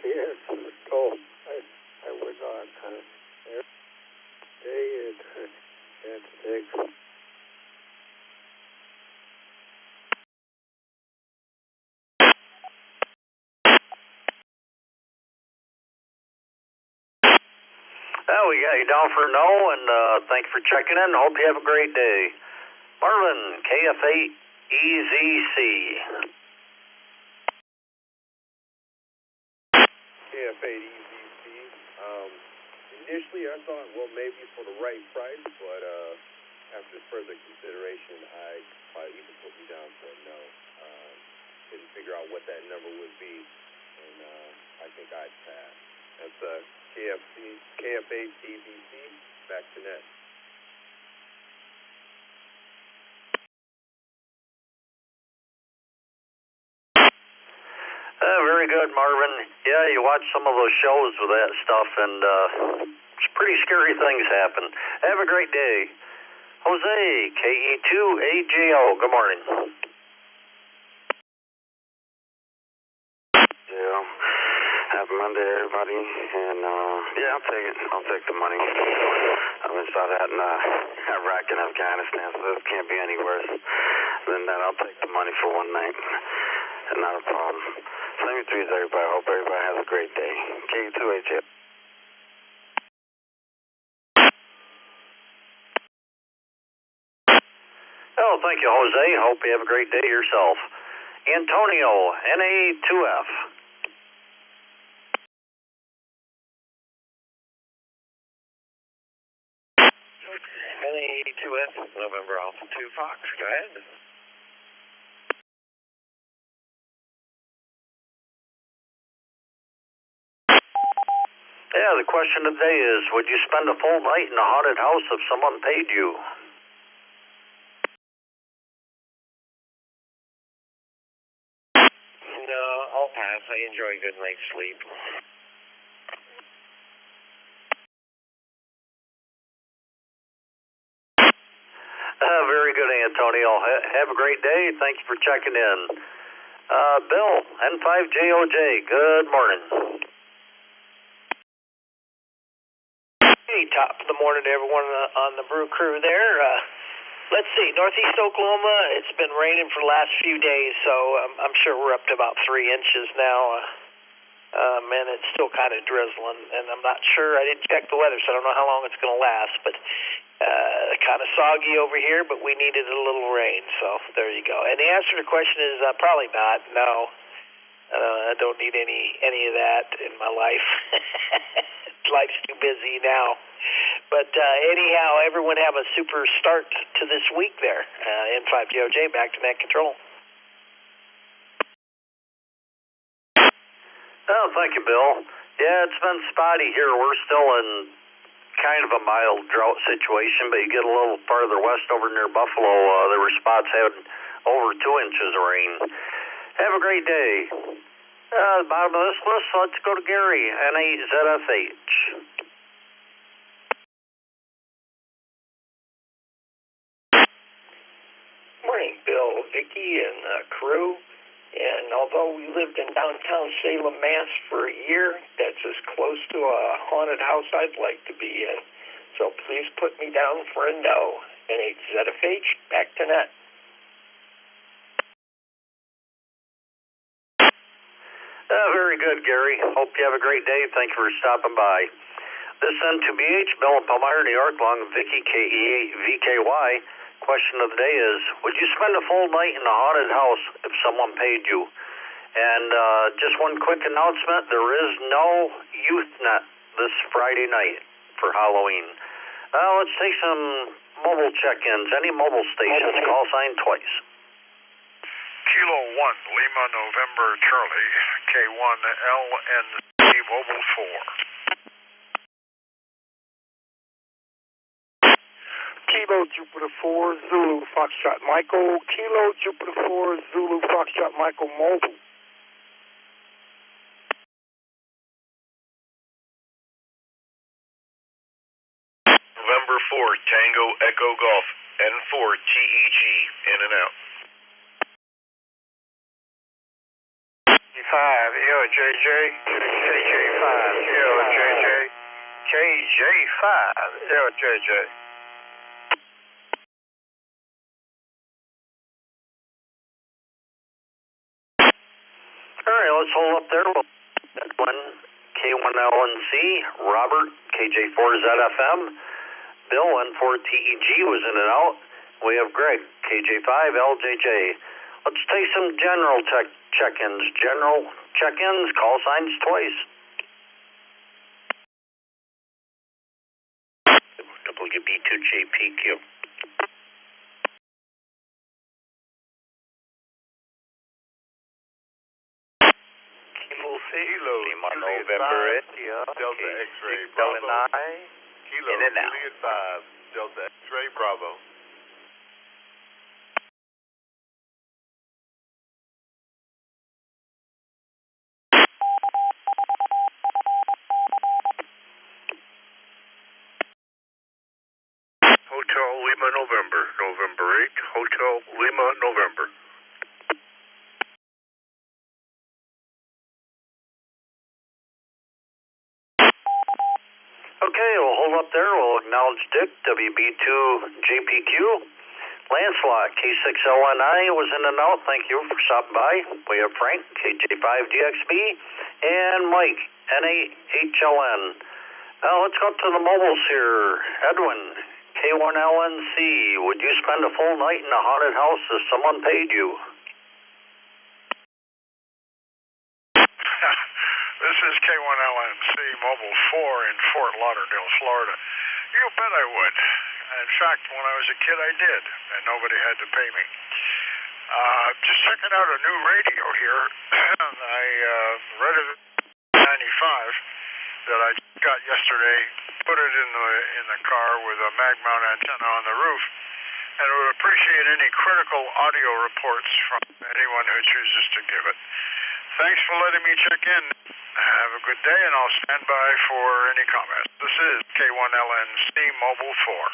Yes, so I was on kind of every day and today. Well, we got you down for no, and thank you for checking in. Hope you have a great day. Marvin, KF8EZC. KF8EZC. Initially, I thought, well, maybe for the right price, but after further consideration, you could put me down for a no. Didn't figure out what that number would be, and I think I'd pass. That's KF8EZC, back to net. Very good, Marvin. Yeah, you watch some of those shows with that stuff, and pretty scary things happen. Have a great day. Jose, KE2AJO, good morning. Yeah, happy Monday, everybody. And yeah, I'll take the money. I've been shot at in Iraq and Afghanistan, so this can't be any worse than that. I'll take the money for one night. Not a problem. 73 is everybody. I hope everybody has a great day. KE2AJO. Oh, thank you, Jose. Hope you have a great day yourself. Antonio, NA2F. NA2F, November Alpha 2 Fox. Go ahead. Yeah, the question of the day is, would you spend a full night in a haunted house if someone paid you? No, I'll pass. I enjoy a good night's sleep. Very good, Antonio. Have a great day. Thank you for checking in. Bill, N5JOJ, good morning. Hey, top of the morning to everyone on the Brew Crew there. Let's see, Northeast Oklahoma, it's been raining for the last few days, so I'm sure we're up to about 3 inches now. And it's still kind of drizzling, and I'm not sure. I didn't check the weather, so I don't know how long it's going to last, but kind of soggy over here, but we needed a little rain, so there you go. And the answer to the question is probably not, no. I don't need any of that in my life. Life's too busy now. But anyhow, everyone have a super start to this week there. N5JOJ, back to net control. Oh, thank you, Bill. Yeah, it's been spotty here. We're still in kind of a mild drought situation, but you get a little farther west over near Buffalo, there were spots had over 2 inches of rain. Have a great day. Bottom of this list, let's go to Gary, N8ZFH. Morning, Bill, Vicky, and crew. And although we lived in downtown Salem, Mass for a year, that's as close to a haunted house I'd like to be in. So please put me down for a no. N8ZFH, back to net. Very good, Gary. Hope you have a great day. Thank you for stopping by. This N2BH, Bill in Palmyra, New York, along with Vicky, KE8VKY. Question of the day is, would you spend a full night in a haunted house if someone paid you? And just one quick announcement, there is no youth net this Friday night for Halloween. Let's take some mobile check-ins. Any mobile stations, call sign twice. Kilo 1, Lima, November, Charlie. K1, LNC, Mobile 4. Kilo Jupiter 4, Zulu, Foxtrot Michael. Kilo Jupiter 4, Zulu, Foxtrot Michael, Mobile. November 4, Tango Echo Golf, N4 TEG, in and out. 5, LJJ, KJ5, LJJ, KJ5, LJJ. All right, let's hold up there. K1LNC, Robert, KJ4ZFM, Bill, N4TEG was in and out. We have Greg, KJ5LJJ. Let's take some general check-ins. General check-ins, call signs twice. WB2JPQ. Kilo, Lima, November, Delta X-ray, Bravo. Kilo, In and out. Juliet 5, Delta X-ray, Bravo. Hotel Lima, November, November 8, Hotel Lima, November. Okay, we'll hold up there. We'll acknowledge Dick, WB2JPQ. Lancelot, K6LNI was in and out. Thank you for stopping by. We have Frank, KJ5DXB, and Mike, NAHLN. Let's go to the mobiles here. Edwin, K1LNC. Would you spend a full night in a haunted house if someone paid you? This is K1LNC Mobile 4 in Fort Lauderdale, Florida. You bet I would. In fact, when I was a kid, I did, and nobody had to pay me. Just checking out a new radio here. I read it in 95 that I got yesterday. Put it in the car with a mag mount antenna on the roof, and I would appreciate any critical audio reports from anyone who chooses to give it. Thanks for letting me check in. Have a good day, and I'll stand by for any comments. This is K1LNC Mobile 4.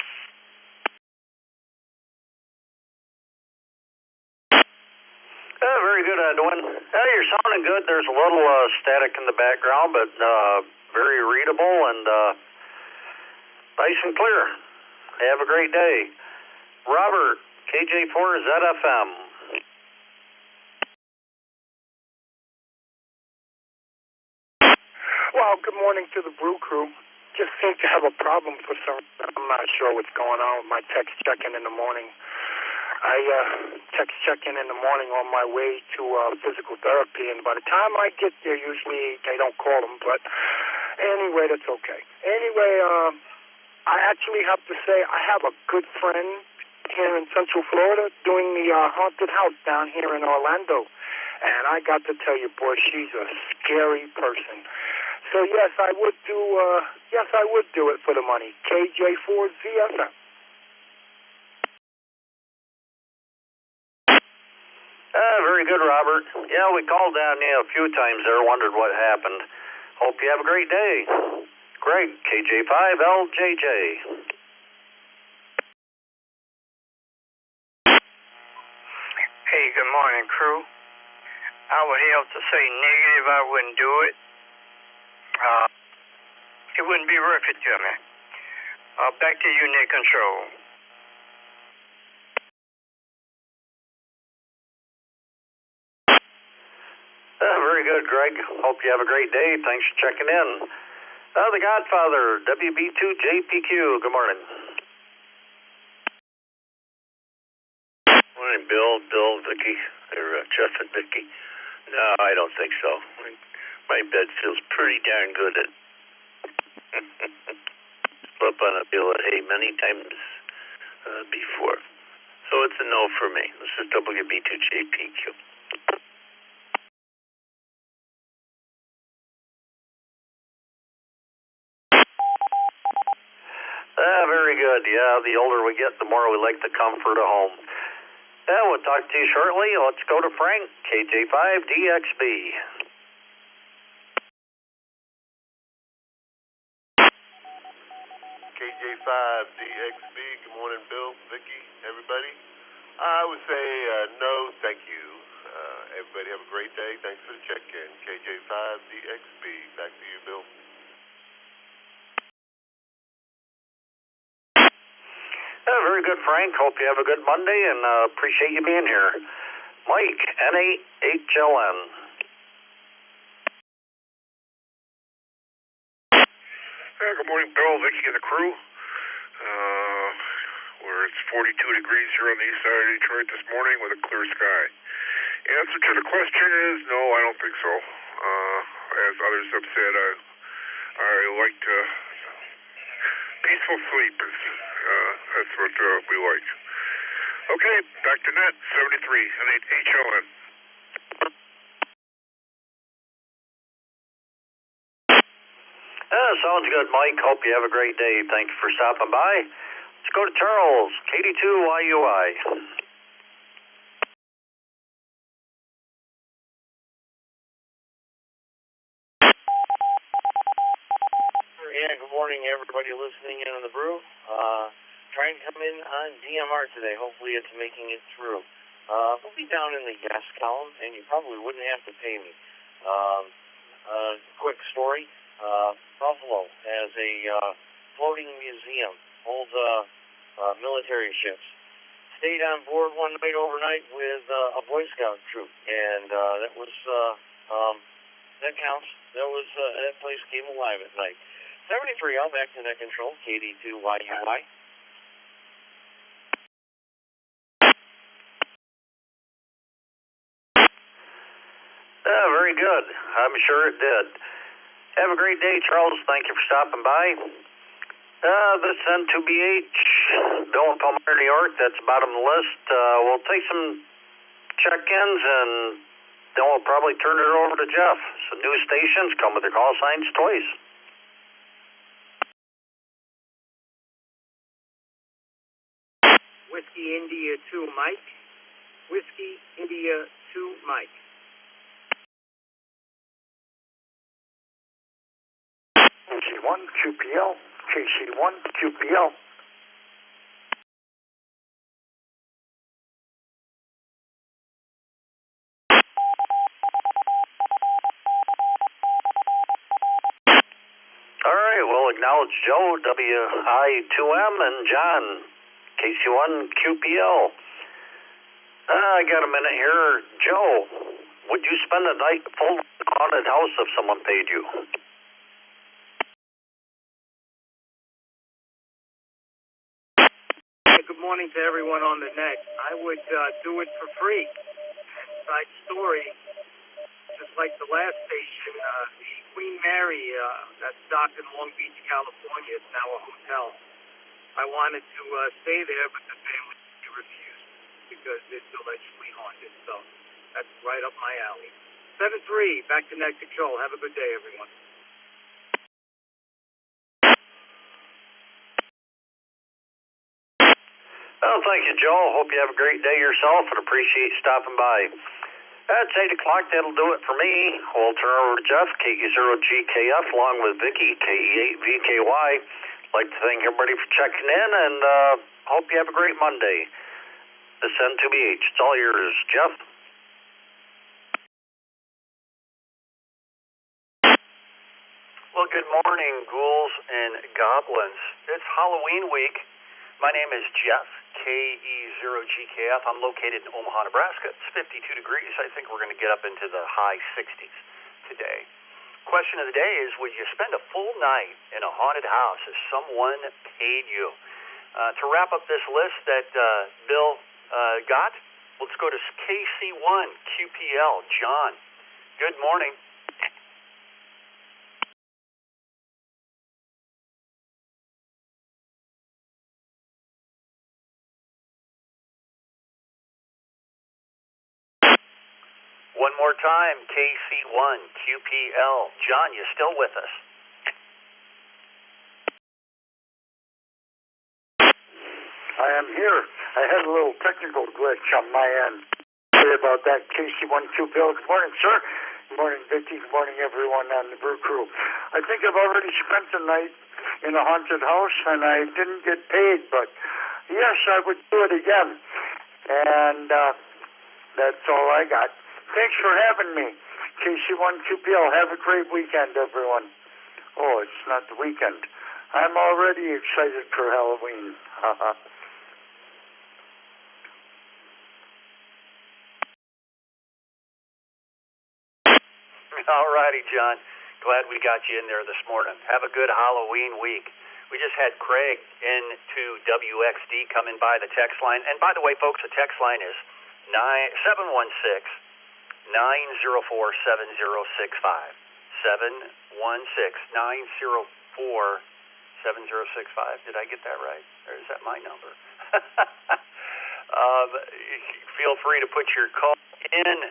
Very good, Edwin. You're sounding good. There's a little static in the background, but very readable and nice and clear. Have a great day. Robert, KJ4ZFM. Well, good morning to the Brew crew. Just seem to have a problem for some reason. I'm not sure what's going on with my text check-in in the morning. I text check-in in the morning on my way to physical therapy, and by the time I get there, usually they don't call them, but anyway, that's okay. Anyway, I actually have to say I have a good friend here in Central Florida doing the haunted house down here in Orlando, and I got to tell you, boy, she's a scary person. So yes, I would do it for the money. KJ4ZFM. Very good, Robert. Yeah, we called down a few times there, wondered what happened. Hope you have a great day. Greg, KJ5LJJ. Hey, good morning, crew. I would have to say negative. I wouldn't do it. It wouldn't be worth it to me. Back to you, Nick Control. Very good, Greg. Hope you have a great day. Thanks for checking in. The Godfather, WB2JPQ. Good morning. Morning, Bill, Vicky, or Jeff and Vicky. No, I don't think so. My bed feels pretty darn good at Slept on a bale of hay many times before. So it's a no for me. This is WB2JPQ. Very good. Yeah, the older we get, the more we like the comfort of home. Yeah, we'll talk to you shortly. Let's go to Frank, KJ5DXB. KJ5DXB, good morning, Bill, Vicky, everybody. I would say no, thank you. Everybody have a great day. Thanks for the check-in. KJ5DXB, back to you, Bill. Very good, Frank. Hope you have a good Monday, and appreciate you being here. Mike, N8HLN. Good morning, Bill, Vicky, and the crew. Where it's 42 degrees here on the east side of Detroit this morning with a clear sky. Answer to the question is no, I don't think so. As others have said, I like peaceful sleep. That's what we like. Okay, back to net 73 and HLN. Sounds good, Mike. Hope you have a great day. Thank you for stopping by. Let's go to Charles, KD2YUI. Yeah, good morning, everybody listening in on the Brew. Trying to come in on DMR today. Hopefully it's making it through. We'll be down in the yes column, and you probably wouldn't have to pay me. Quick story. Buffalo has a floating museum, old military ships. Stayed on board one night overnight with a Boy Scout troop, and that was that counts. That place came alive at night. 73, I'll back to net control, KD2YUI. Very good. I'm sure it did. Have a great day, Charles. Thank you for stopping by. This N2BH, Bill in Palmyra, New York. That's bottom of the list. We'll take some check-ins, and then we'll probably turn it over to Jeff. Some new stations come with their call signs twice. Whiskey India 2 Mike. Whiskey India 2 Mike. KC1 QPL. KC1 QPL. All right, we'll acknowledge Joe, WI2M, and John, KC1 QPL. I got a minute here. Joe, would you spend a night full haunted house if someone paid you? Good morning to everyone on the net. I would do it for free. Side story, just like the last station, the Queen Mary that's docked in Long Beach, California, is now a hotel. I wanted to stay there, but the family refused because it's allegedly haunted. So that's right up my alley. 7-3, back to net control. Have a good day, everyone. Well, thank you, Joe. Hope you have a great day yourself and appreciate you stopping by. It's 8 o'clock. That'll do it for me. We'll turn over to Jeff, KE0GKF, along with Vicky, KE8VKY. Like to thank everybody for checking in, and hope you have a great Monday. This N2BH. It's all yours, Jeff. Well, good morning, ghouls and goblins. It's Halloween week. My name is Jeff, KE0GKF. I'm located in Omaha, Nebraska. It's 52 degrees. I think we're going to get up into the high 60s today. Question of the day is, would you spend a full night in a haunted house if someone paid you? To wrap up this list that Bill got, let's go to KC1, QPL, John. Good morning. One more time, KC1 QPL. John, you still with us? I am here. I had a little technical glitch on my end. Sorry about that, KC1QPL. Good morning, sir. Good morning, Vicky. Good morning, everyone on the Brew Crew. I think I've already spent the night in a haunted house, and I didn't get paid, but yes, I would do it again. And that's all I got. Thanks for having me. KC1QPL, have a great weekend, everyone. Oh, it's not the weekend. I'm already excited for Halloween. All righty, John. Glad we got you in there this morning. Have a good Halloween week. We just had Craig into WXD coming by the text line. And by the way, folks, the text line is 716-904-7065. 716-904-7065. Did I get that right? Or is that my number? Feel free to put your call in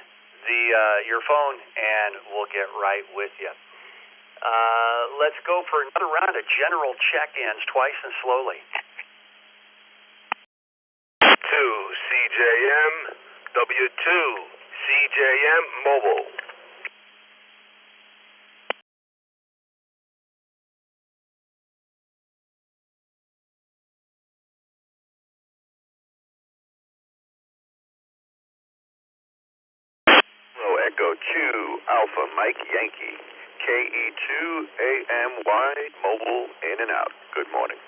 your phone, and we'll get right with you. Let's go for another round of general check-ins, twice and slowly. 2 CJM, W2 CJM Mobile. Echo 2 Alpha Mike Yankee, KE2 AMY Mobile in and out. Good morning.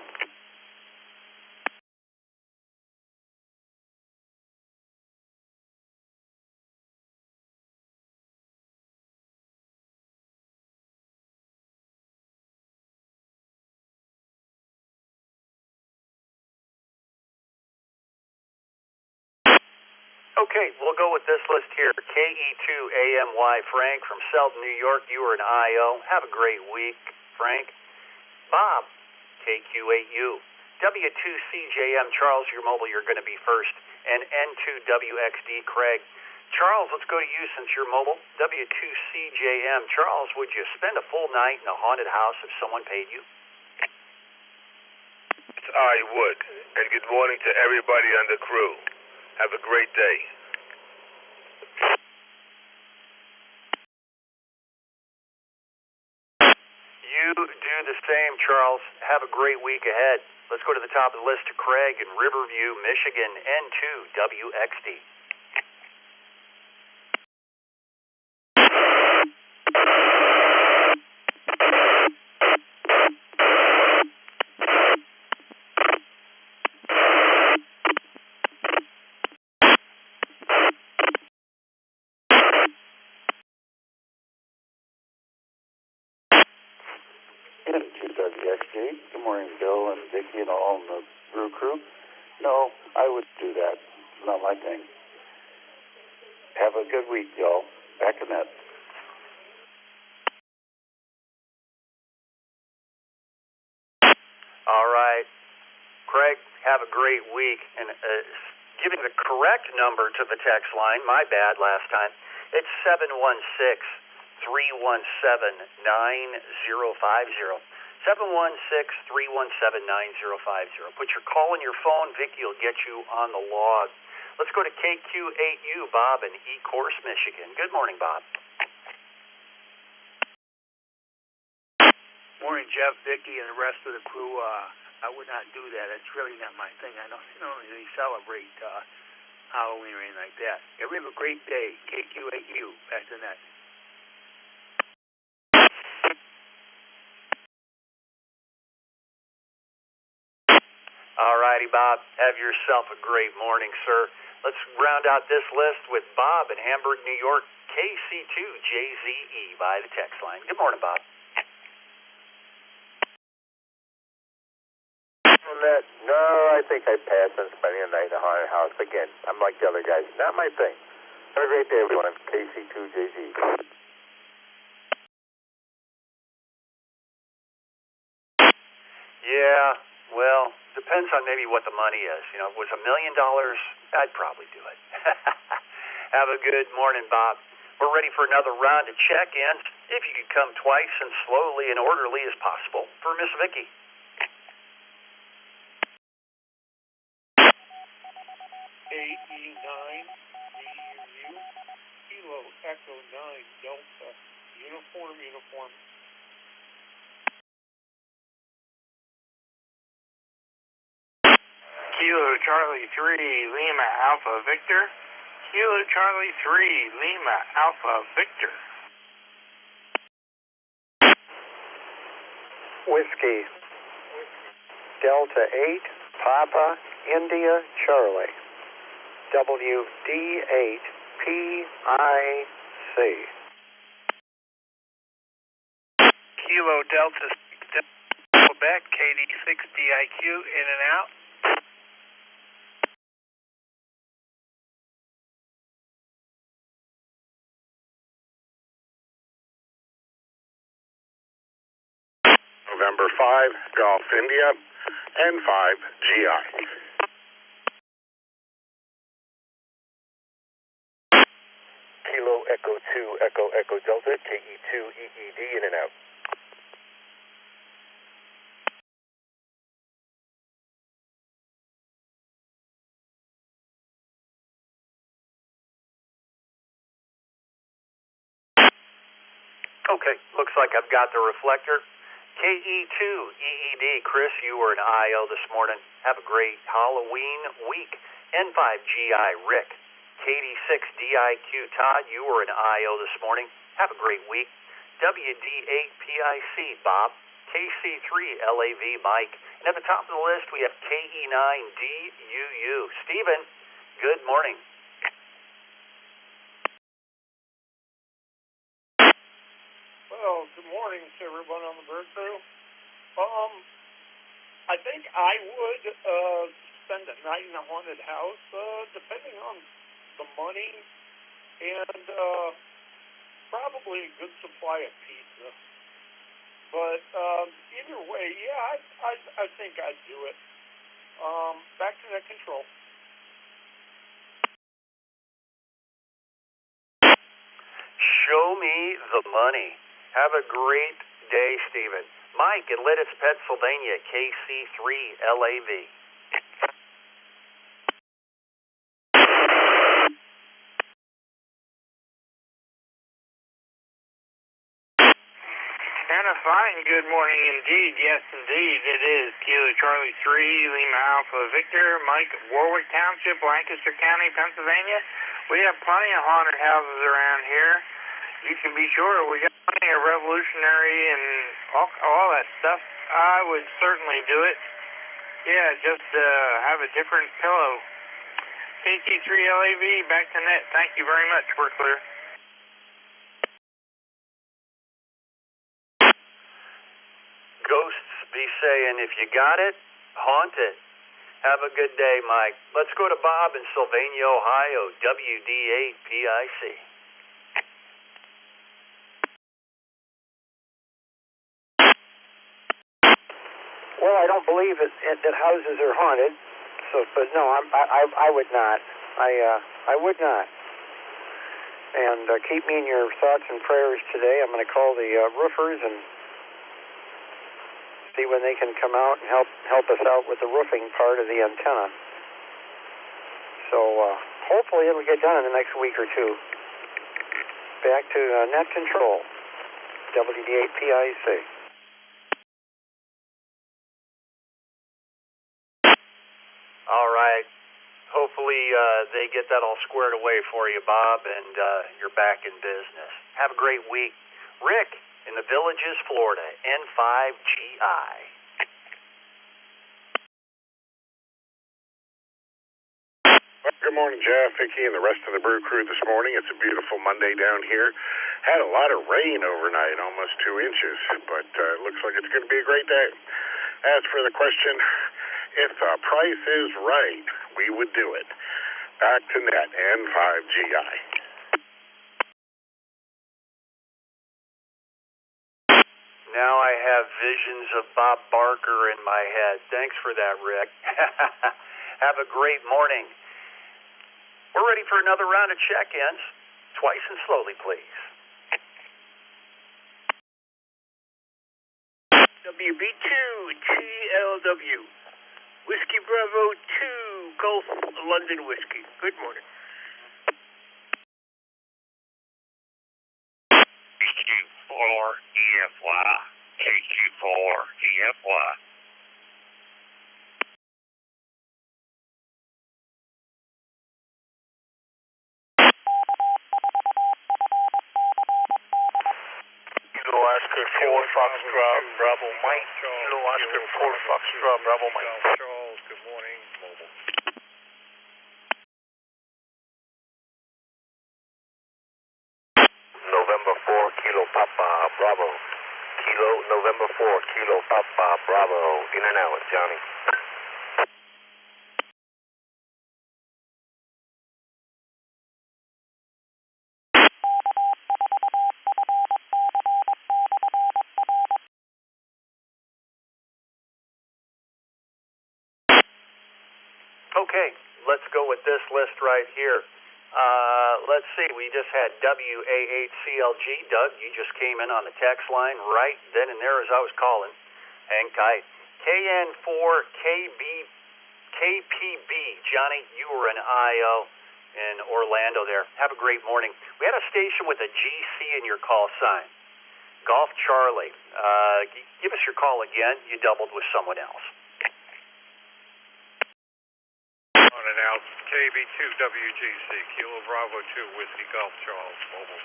Okay, we'll go with this list here. KE2AMY Frank from Selden, New York. You are an IO. Have a great week, Frank. Bob, KQ8U. W2CJM Charles, your mobile, you're going to be first. And N2WXD Craig. Charles, let's go to you since you're mobile. W2CJM Charles, would you spend a full night in a haunted house if someone paid you? I would. And good morning to everybody on the crew. Have a great day. You do the same, Charles. Have a great week ahead. Let's go to the top of the list to Craig in Riverview, Michigan, N2WXD. N2WXD. Good morning, Bill and Vicki and all in the Brew Crew. No, I would do that. It's not my thing. Have a good week, y'all. Back in that. All right. Craig, have a great week. And giving the correct number to the text line, my bad last time, it's 716-317-9050. 716-317-9050. Put your call in your phone. Vicky will get you on the log. Let's go to KQ8U, Bob in Ecorse, Michigan. Good morning, Bob. Morning, Jeff, Vicky, and the rest of the crew. I would not do that. It's really not my thing. I don't really celebrate Halloween or anything like that. Everybody have a great day. KQ8U. Back to that. All righty, Bob. Have yourself a great morning, sir. Let's round out this list with Bob in Hamburg, New York, KC2JZE by the text line. Good morning, Bob. No, I think I pass on spending a night in a haunted house. Again, I'm like the other guys. Not my thing. Have a great day, everyone. KC2JZ. Yeah, well, depends on maybe what the money is. You know, if it was $1 million, I'd probably do it. Have a good morning, Bob. We're ready for another round of check-ins. If you could come twice and slowly and orderly as possible for Miss Vicky. AE9 DUU, Kilo Echo 9 Delta, uniform. Kilo Charlie 3 Lima Alpha Victor, Kilo Charlie 3 Lima Alpha Victor. Whiskey, Delta 8, Papa, India, Charlie, WD8, PIC. Kilo Delta Quebec, KD6 DIQ, in and out. November 5, Golf India, N5 GI. Kilo Echo 2, Echo Delta, KE2 EED, in and out. Okay, looks like I've got the reflector. KE2 EED, Chris, you were an IO this morning. Have a great Halloween week. N5 GI, Rick. KD6 DIQ, Todd, you were an IO this morning. Have a great week. WD8 PIC, Bob. KC3 LAV, Mike. And at the top of the list, we have KE9 DUU. Stephen, good morning. Well, good morning to everyone on the Brew Crew. I think I would spend a night in a haunted house, depending on the money and probably a good supply of pizza. But either way, yeah, I think I'd do it. Back to net control. Show me the money. Have a great day, Stephen. Mike in Lititz, Pennsylvania, KC3 LAV. And a fine good morning indeed. Yes, indeed. It is Kilo Charlie 3 Lima Alpha Victor, Mike, Warwick Township, Lancaster County, Pennsylvania. We have plenty of haunted houses around here. You can be sure we got plenty of revolutionary and all that stuff. I would certainly do it. Yeah, just have a different pillow. KT3 LAV, back to net. Thank you very much. We're clear. Ghosts be saying, if you got it, haunt it. Have a good day, Mike. Let's go to Bob in Sylvania, Ohio, WD8 PIC. Well, I don't believe that houses are haunted, but no, I would not. I would not. And keep me in your thoughts and prayers today. I'm going to call the roofers and see when they can come out and help us out with the roofing part of the antenna. So hopefully it'll get done in the next week or two. Back to net control, WD8 PIC. All right. Hopefully they get that all squared away for you, Bob, and you're back in business. Have a great week. Rick in the Villages, Florida, N5GI. Good morning, Jeff, Vicky, and the rest of the Brew Crew this morning. It's a beautiful Monday down here. Had a lot of rain overnight, almost 2 inches, but it looks like it's going to be a great day. As for the question, if the price is right, we would do it. Back to net, N5GI. Now I have visions of Bob Barker in my head. Thanks for that, Rick. Have a great morning. We're ready for another round of check-ins. twice and slowly, please. WB2 TLW. Whiskey Bravo 2 Gulf London Whiskey. Good morning. KQ4 EFY. KQ4 EFY. Kilo Oscar 4 Foxtrot Bravo Mike. Kilo Oscar 4 Foxtrot Bravo Mike. Charles, good morning. Mobile. November 4 Kilo Papa Bravo. Kilo November 4 Kilo Papa Bravo. In and out, Johnny. Okay, let's go with this list right here. Let's see, we just had WA8CLG. Doug, you just came in on the text line right then and there as I was calling. Hang tight. KN4KPB. Johnny, you were in IO in Orlando there. Have a great morning. We had a station with a GC in your call sign. Golf Charlie. Give us your call again. You doubled with someone else. On and out. KB2WGC, Kilo Bravo 2, Whiskey Golf Charles, mobile.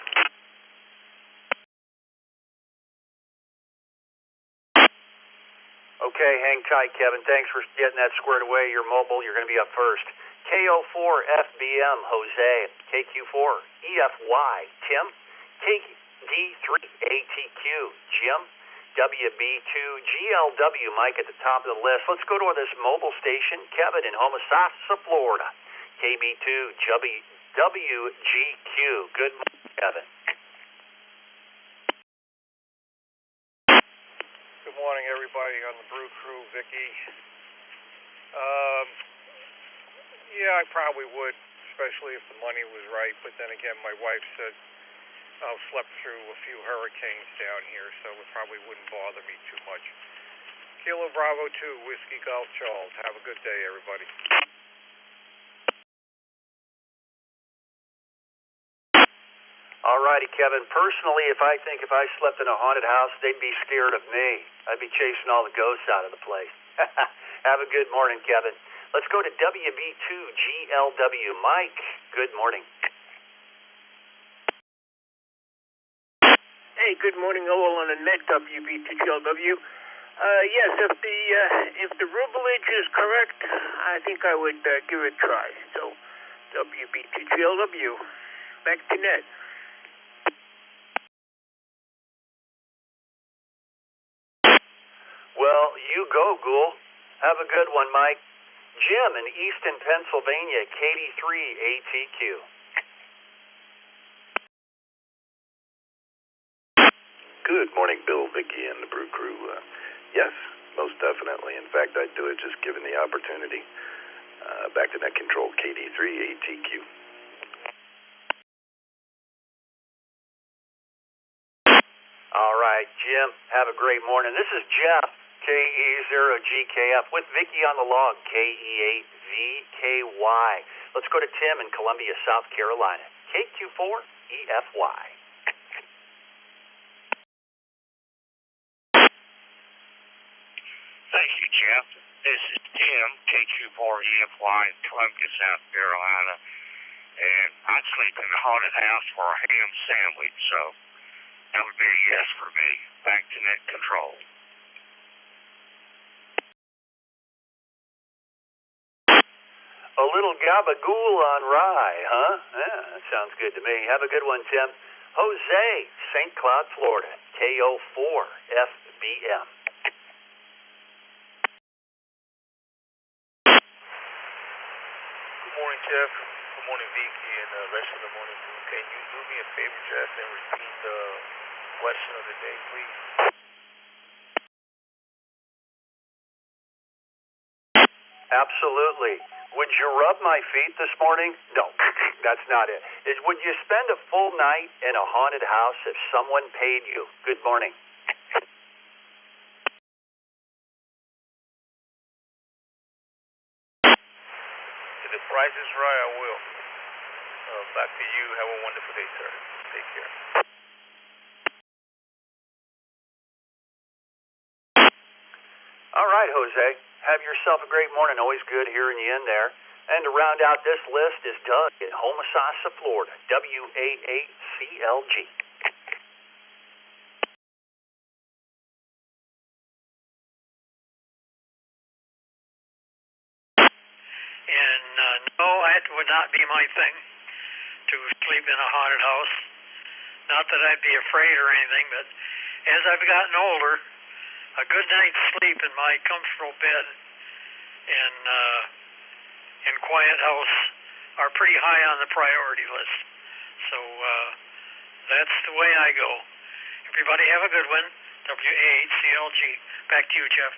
Okay, hang tight, Kevin. Thanks for getting that squared away. You're mobile. You're going to be up first. KO4FBM, Jose. KQ4, EFY, Tim. KD3ATQ, Jim. WB2 GLW, Mike at the top of the list. Let's go to this mobile station, Kevin in Homosassa, Florida. KB2 WGQ. Good morning, Kevin. Good morning, everybody on the Brew Crew. Vicky. Yeah, I probably would, especially if the money was right. But then again, my wife said I've slept through a few hurricanes down here, so it probably wouldn't bother me too much. Kilo Bravo 2, Whiskey Golf Charles. Have a good day, everybody. All righty, Kevin. Personally, if I slept in a haunted house, they'd be scared of me. I'd be chasing all the ghosts out of the place. Have a good morning, Kevin. Let's go to WB2GLW. Mike, good morning. Hey, good morning, all on the net, WB2GLW. Yes, if the rublage is correct, I think I would give it a try. So, WB2GLW, back to net. Well, you go, Ghoul. Have a good one, Mike. Jim in Easton, Pennsylvania, KD3ATQ. Good morning, Bill, Vicky, and the Brew Crew. Yes, most definitely. In fact, I'd do it just given the opportunity. Back to net control, KD3ATQ. All right, Jim, have a great morning. This is Jeff, KE0GKF, with Vicky on the log, KE8VKY. Let's go to Tim in Columbia, South Carolina, KQ4EFY. Thank you, Jeff. This is Tim, KQ4EFY in Columbia, South Carolina. And I'd sleep in a haunted house for a ham sandwich, so that would be a yes for me. Back to net control. A little gabagool on rye, huh? Yeah, that sounds good to me. Have a good one, Tim. Jose, St. Cloud, Florida, KO4FBM. Good morning, Jeff. Good morning, Vicky, and the rest of the morning crew. Can you do me a favor, Jeff, and repeat the question of the day, please? Absolutely. Would you rub my feet this morning? No. That's not it. Would you spend a full night in a haunted house if someone paid you? Good morning. If the price is right, I will. Back to you. Have a wonderful day, sir. Take care. All right, Jose. Have yourself a great morning. Always good hearing you in there. And to round out this list is Doug in Homosassa, Florida. WA8CLG. And no, that would not be my thing to sleep in a haunted house. Not that I'd be afraid or anything, but as I've gotten older, a good night's sleep in my comfortable bed in quiet house are pretty high on the priority list. So that's the way I go. Everybody have a good one. WA8CLG. Back to you, Jeff.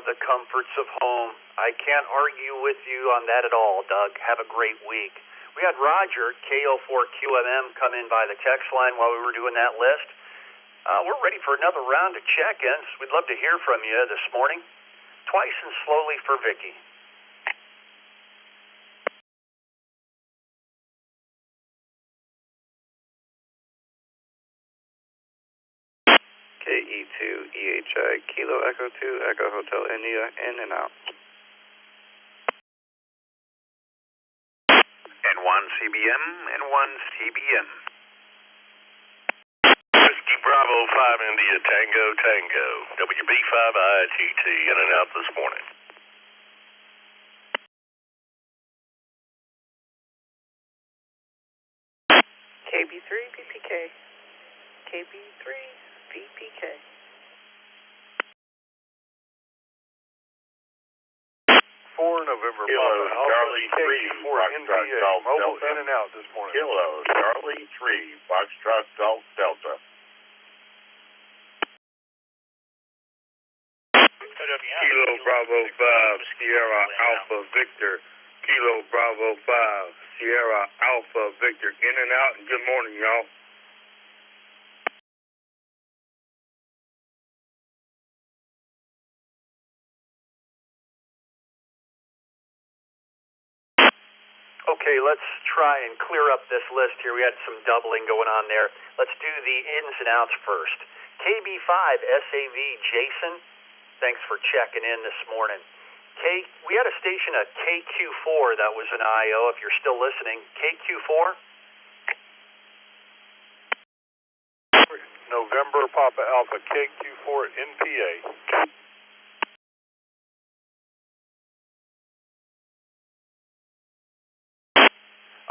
The comforts of home. I can't argue with you on that at all, Doug. Have a great week. We had Roger, KO4QMM, come in by the text line while we were doing that list. We're ready for another round of check-ins. We'd love to hear from you this morning. Twice and slowly for Vicky. KE2EHI, Kilo Echo 2, Echo Hotel India, in and out. N1 CBM, N1 CBM. Whiskey Bravo 5 India Tango Tango, WB5ITT, in and out this morning. KB3 VPK. KB3 VPK. 4 November Kilo Papa Charlie 3 Foxtrot Golf mobile Delta. in and out this morning. Kilo Charlie 3 Foxtrot Golf Delta. Kilo Bravo 5 Sierra Alpha Victor. Kilo Bravo 5 Sierra Alpha Victor. In and out, and good morning, y'all. Okay, let's try and clear up this list here. We had some doubling going on there. Let's do the ins and outs first. KB5 SAV Jason, thanks for checking in this morning. We had a station at KQ4 that was an IO, if you're still listening. KQ4? November Papa Alpha, KQ4 NPA.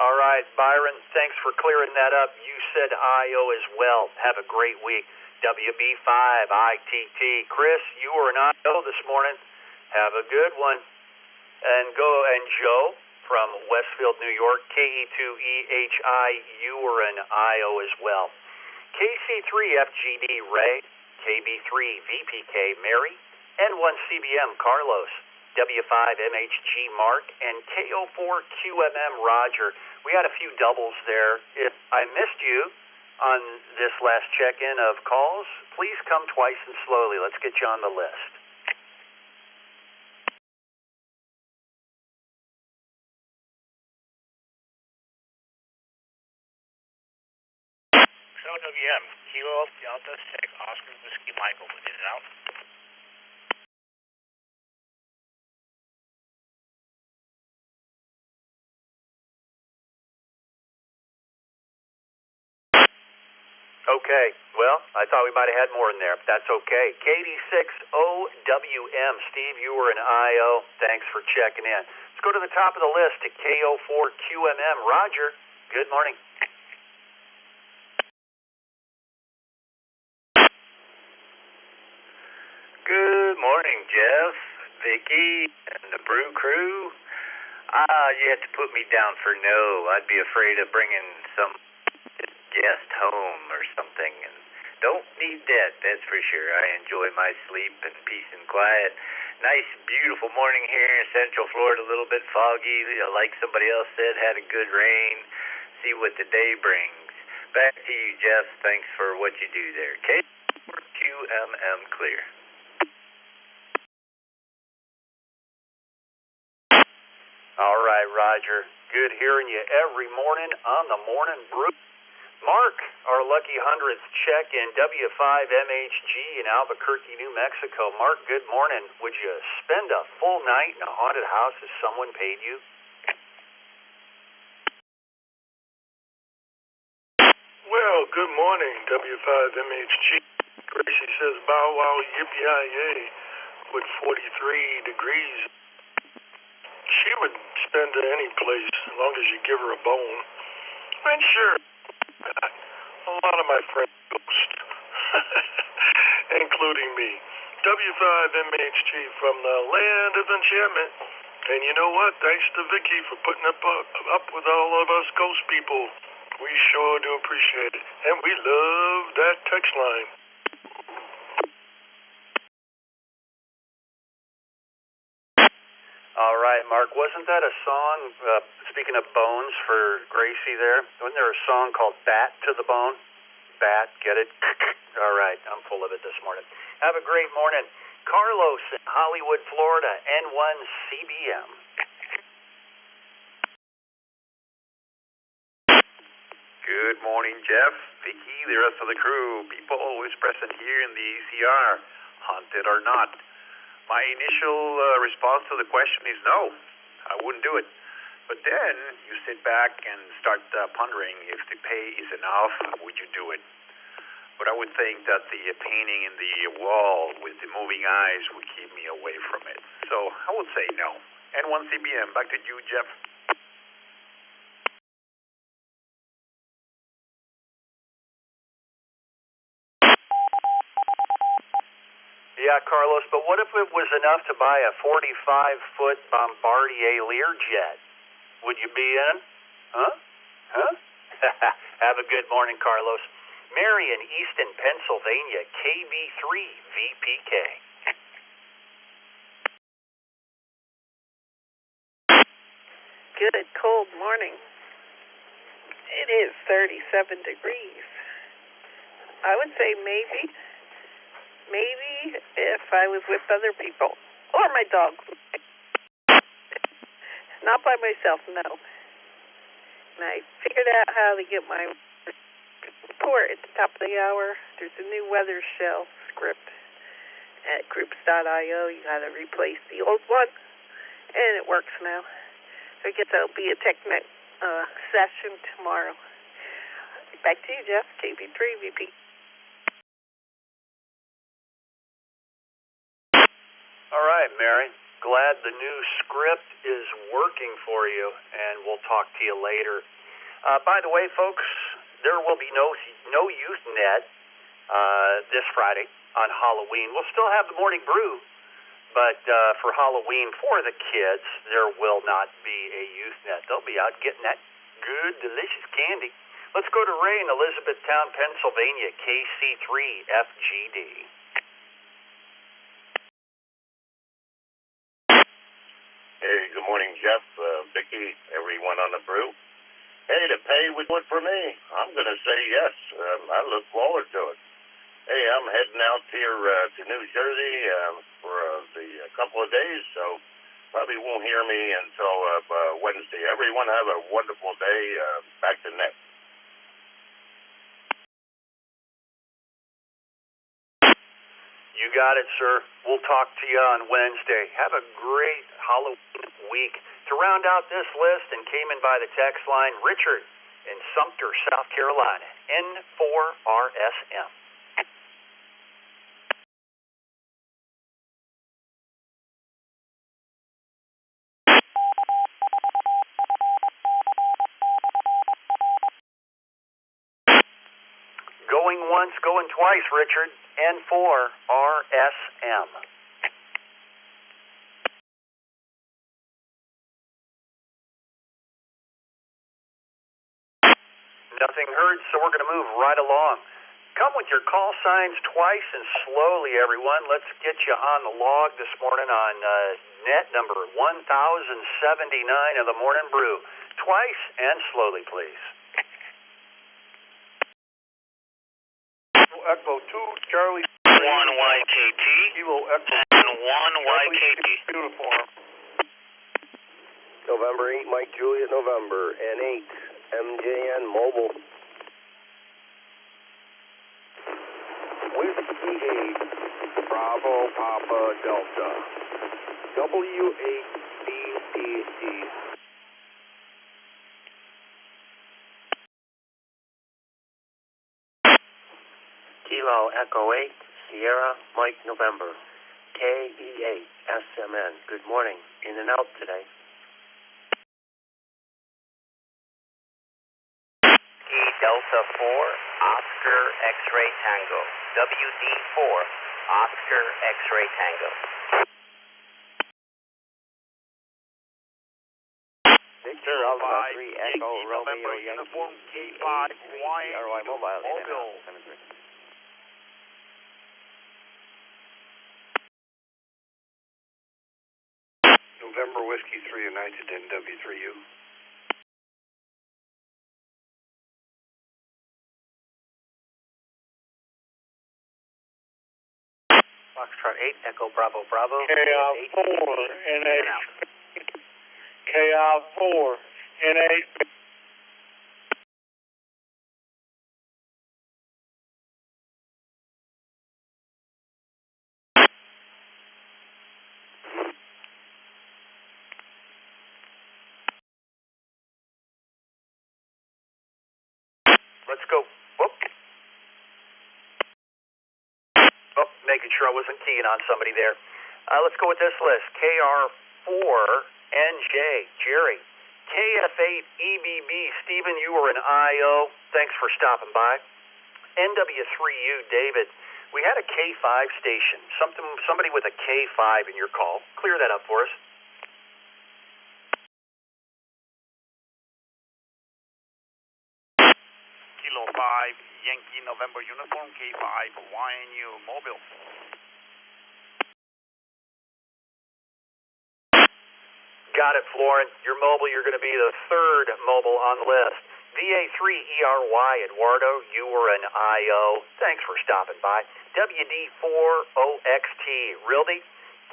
All right, Byron, thanks for clearing that up. You said IO as well. Have a great week. WB5 ITT. Chris, you were an IO this morning. Have a good one. And Joe from Westfield, New York, KE2EHI, you were an IO as well. KC3FGD Ray, KB3 VPK Mary, N1 CBM Carlos, W5MHG Mark, and KO4QMM Roger. We had a few doubles there. If I missed you on this last check-in of calls, please come twice and slowly. Let's get you on the list. WM, Kilo Delta 6, Oscar Whiskey Michael, in and out. Okay, well, I thought we might have had more in there, but that's okay. KD6OWM, Steve, you were an IO. Thanks for checking in. Let's go to the top of the list to KO4QMM. Roger, good morning. Good morning, Jeff, Vicky, and the Brew crew. You had to put me down for no. I'd be afraid of bringing some guest home or something, and don't need that, that's for sure. I enjoy my sleep and peace and quiet. Nice, beautiful morning here in Central Florida, a little bit foggy. Like somebody else said, had a good rain. See what the day brings. Back to you, Jeff. Thanks for what you do there. QMM clear. All right, Roger. Good hearing you every morning on the Morning Brew. Mark, our lucky 100th check in W5MHG in Albuquerque, New Mexico. Mark, good morning. Would you spend a full night in a haunted house if someone paid you? Well, good morning, W5MHG. Gracie says, bow wow, yippee-yi-yay, with 43 degrees. She would spend it any place as long as you give her a bone. And sure, a lot of my friends ghost, including me. W5MHG from the land of enchantment. And you know what? Thanks to Vicky for putting up with all of us ghost people. We sure do appreciate it. And we love that text line. All right, Mark, wasn't that a song, speaking of bones for Gracie there? Wasn't there a song called Bat to the Bone? Bat, get it? All right, I'm full of it this morning. Have a great morning. Carlos in Hollywood, Florida, N1CBM. Good morning, Jeff, Vicky, the rest of the crew. People always present here in the ECR, haunted or not. My initial response to the question is no, I wouldn't do it. But then you sit back and start pondering if the pay is enough, would you do it? But I would think that the painting in the wall with the moving eyes would keep me away from it. So I would say no. N1CBM, back to you, Jeff. Yeah, Carlos, but what if it was enough to buy a 45-foot Bombardier Learjet? Would you be in? Huh? Have a good morning, Carlos. Mary in Easton, Pennsylvania, KB3 VPK. Good cold morning. It is 37 degrees. I would say maybe if I was with other people or my dog. Not by myself, no. And I figured out how to get my report at the top of the hour. There's a new weather shell script at groups.io. You got to replace the old one, and it works now. So I guess that'll be a TechNet session tomorrow. Back to you, Jeff. KB3 VP. All right, Mary. Glad the new script is working for you, and we'll talk to you later. By the way, folks, there will be no Youth Net this Friday on Halloween. We'll still have the Morning Brew, but for Halloween for the kids, there will not be a Youth Net. They'll be out getting that good, delicious candy. Let's go to Ray in Elizabethtown, Pennsylvania, KC3FGD. Hey, good morning, Jeff, Vicky, everyone on the Brew. Hey, the pay would do it for me. I'm going to say yes. I look forward to it. Hey, I'm heading out here to New Jersey for a couple of days, so probably won't hear me until Wednesday. Everyone have a wonderful day. Back to net. You got it, sir. We'll talk to you on Wednesday. Have a great Halloween week. To round out this list and came in by the text line, Richard in Sumter, South Carolina, N4RSM. Going once, going twice, Richard. N4RSM. Nothing heard, so we're going to move right along. Come with your call signs twice and slowly, everyone. Let's get you on the log this morning on net number 1079 of the Morning Brew. Twice and slowly, please. Echo 2, Charlie 1 YKT. Kilo Echo and 1 YKT. Uniform. November 8, Mike Juliet, November. N8, MJN Mobile. Whiskey 8, Bravo Papa Delta. W8 BTE. Kilo Echo 8, Sierra Mike November. KE8 SMN. Good morning. In and out today. Delta 4, Oscar X-Ray Tango. WD4, Oscar X-Ray Tango. Victor Alpha 3 Echo Romeo Uniform K5 ROI Mobile. November Whiskey 3 United NW3U. Foxtrot 8, Echo Bravo Bravo. KI4, NH. KI4, NH. Let's go. Whoop. Oh, making sure I wasn't keying on somebody there. Let's go with this list. KR4NJ, Jerry. KF8 EBB, Stephen, you were an IO. Thanks for stopping by. NW3U, David. We had a K5 station. Somebody with a K5 in your call. Clear that up for us. Kilo 5, Yankee November Uniform K5, YNU Mobile. Got it, Florin. Your mobile, you're going to be the third mobile on the list. VA3ERY, Eduardo, you were an IO. Thanks for stopping by. WD4OXT, Rildy.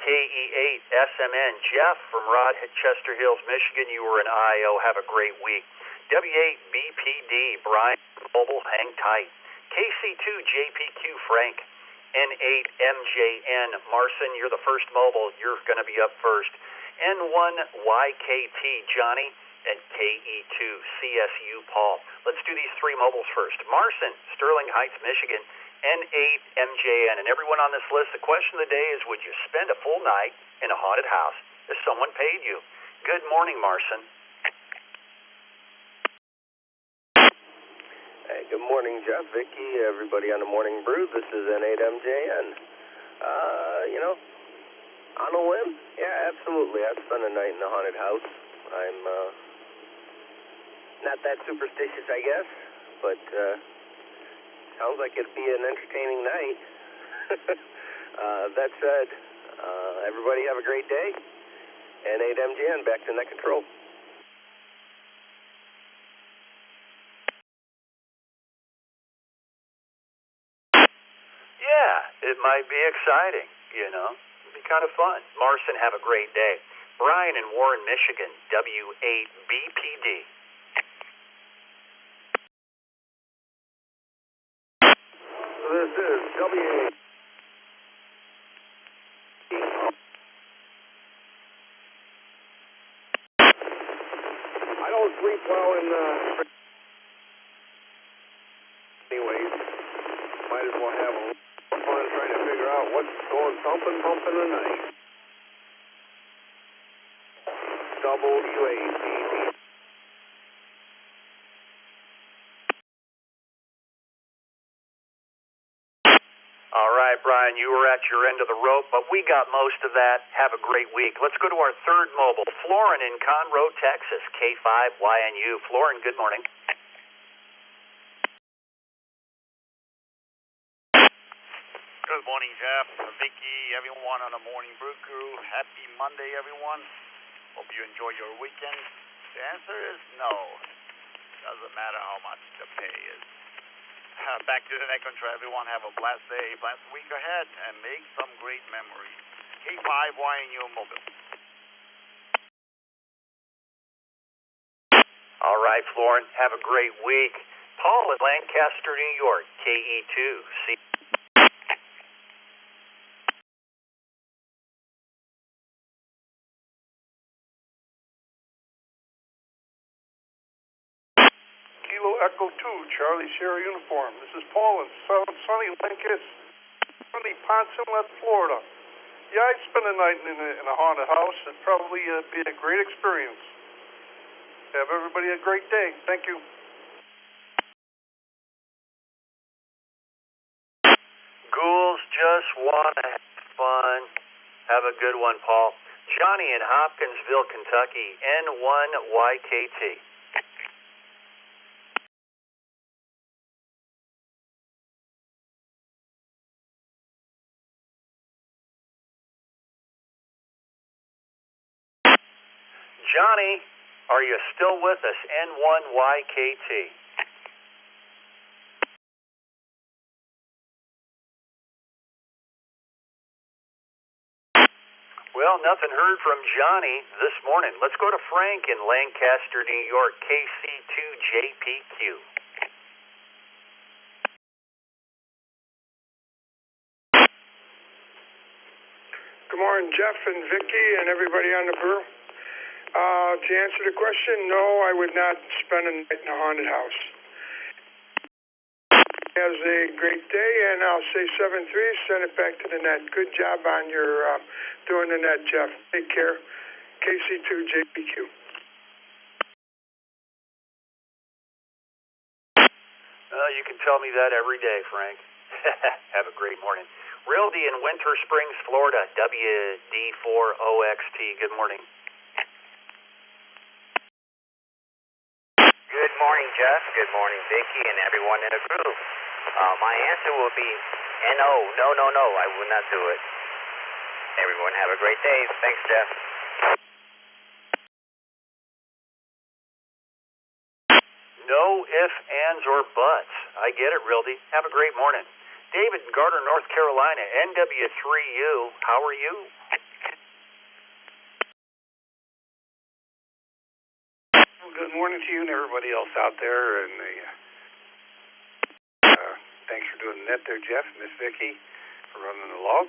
KE8SMN, Jeff from Rochester Hills, Michigan, you were an IO. Have a great week. W8BPD, Brian, mobile, hang tight. KC2JPQ, Frank. N8MJN, Marson, you're the first mobile. You're going to be up first. N1YKT, Johnny, and KE2 CSU, Paul. Let's do these three mobiles first. Marson, Sterling Heights, Michigan, N8MJN. And everyone on this list, the question of the day is, would you spend a full night in a haunted house if someone paid you? Good morning, Marson. Hey, good morning, Jeff, Vicky, everybody on the Morning Brew. This is N8MJN. On a whim? Yeah, absolutely. I'd spend a night in a haunted house. I'm not that superstitious, I guess, but sounds like it'd be an entertaining night. That said, everybody have a great day. N8MJN, back to net control. Yeah, it might be exciting, It'd be kind of fun. Marson, have a great day. Brian in Warren, Michigan, W8BPD. This is W8. I don't sleep well in anyways, might as well have a little fun trying to figure out what's going thumping tonight. W8. All right, Brian, you were at your end of the rope, but we got most of that. Have a great week. Let's go to our third mobile. Florin in Conroe, Texas, K5YNU. Florin, good morning. Good morning, Jeff, Vicky, everyone on the Morning Brew crew. Happy Monday, everyone. Hope you enjoy your weekend. The answer is no. Doesn't matter how much the pay is. Back to the neck control, everyone. Have a blessed day, blessed week ahead, and make some great memories. K5Y in your mobile. All right, Florin, have a great week. Paul in Lancaster, New York, KE2. See. Kilo Echo 2, Charlie Sierra Uniform. This is Paul in sunny Lancaster, sunny Ponce Inlet, Florida. Yeah, I'd spend a night in a haunted house. It'd probably be a great experience. Have everybody a great day. Thank you. Ghouls just want to have fun. Have a good one, Paul. Johnny in Hopkinsville, Kentucky, N1YKT. Johnny, are you still with us? N1YKT. Well, nothing heard from Johnny this morning. Let's go to Frank in Lancaster, New York, KC2JPQ. Good morning, Jeff and Vicky and everybody on the Brew. To answer the question, no, I would not spend a night in a haunted house. Has a great day, and I'll say 7-3, send it back to the net. Good job on your doing the net, Jeff. Take care. KC2JPQ. You can tell me that every day, Frank. Have a great morning. Realty in Winter Springs, Florida, WD4OXT. Good morning. Good morning, Jeff. Good morning, Vicky, and everyone in the group. My answer will be no. I would not do it. Everyone have a great day. Thanks, Jeff. No ifs, ands, or buts. I get it, Realty. Have a great morning. David in Gardner, North Carolina, NW3U. How are you? Good morning to you and everybody else out there. And thanks for doing the net there, Jeff, Miss Vicky, for running the log.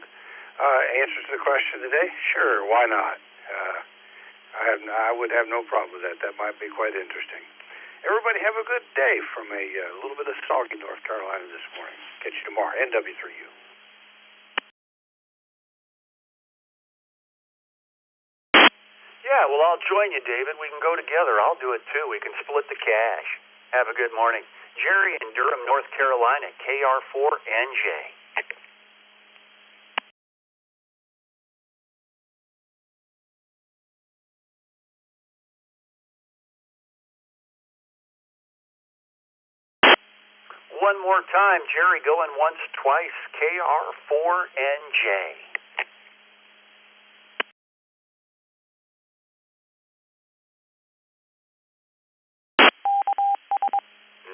Answer to the question today? Sure, why not? I would have no problem with that. That might be quite interesting. Everybody have a good day from a little bit of soggy North Carolina this morning. Catch you tomorrow, NW3U. Yeah, well, I'll join you, David. We can go together. I'll do it, too. We can split the cash. Have a good morning. Jerry in Durham, North Carolina, KR4NJ. One more time, Jerry, going once, twice, KR4NJ.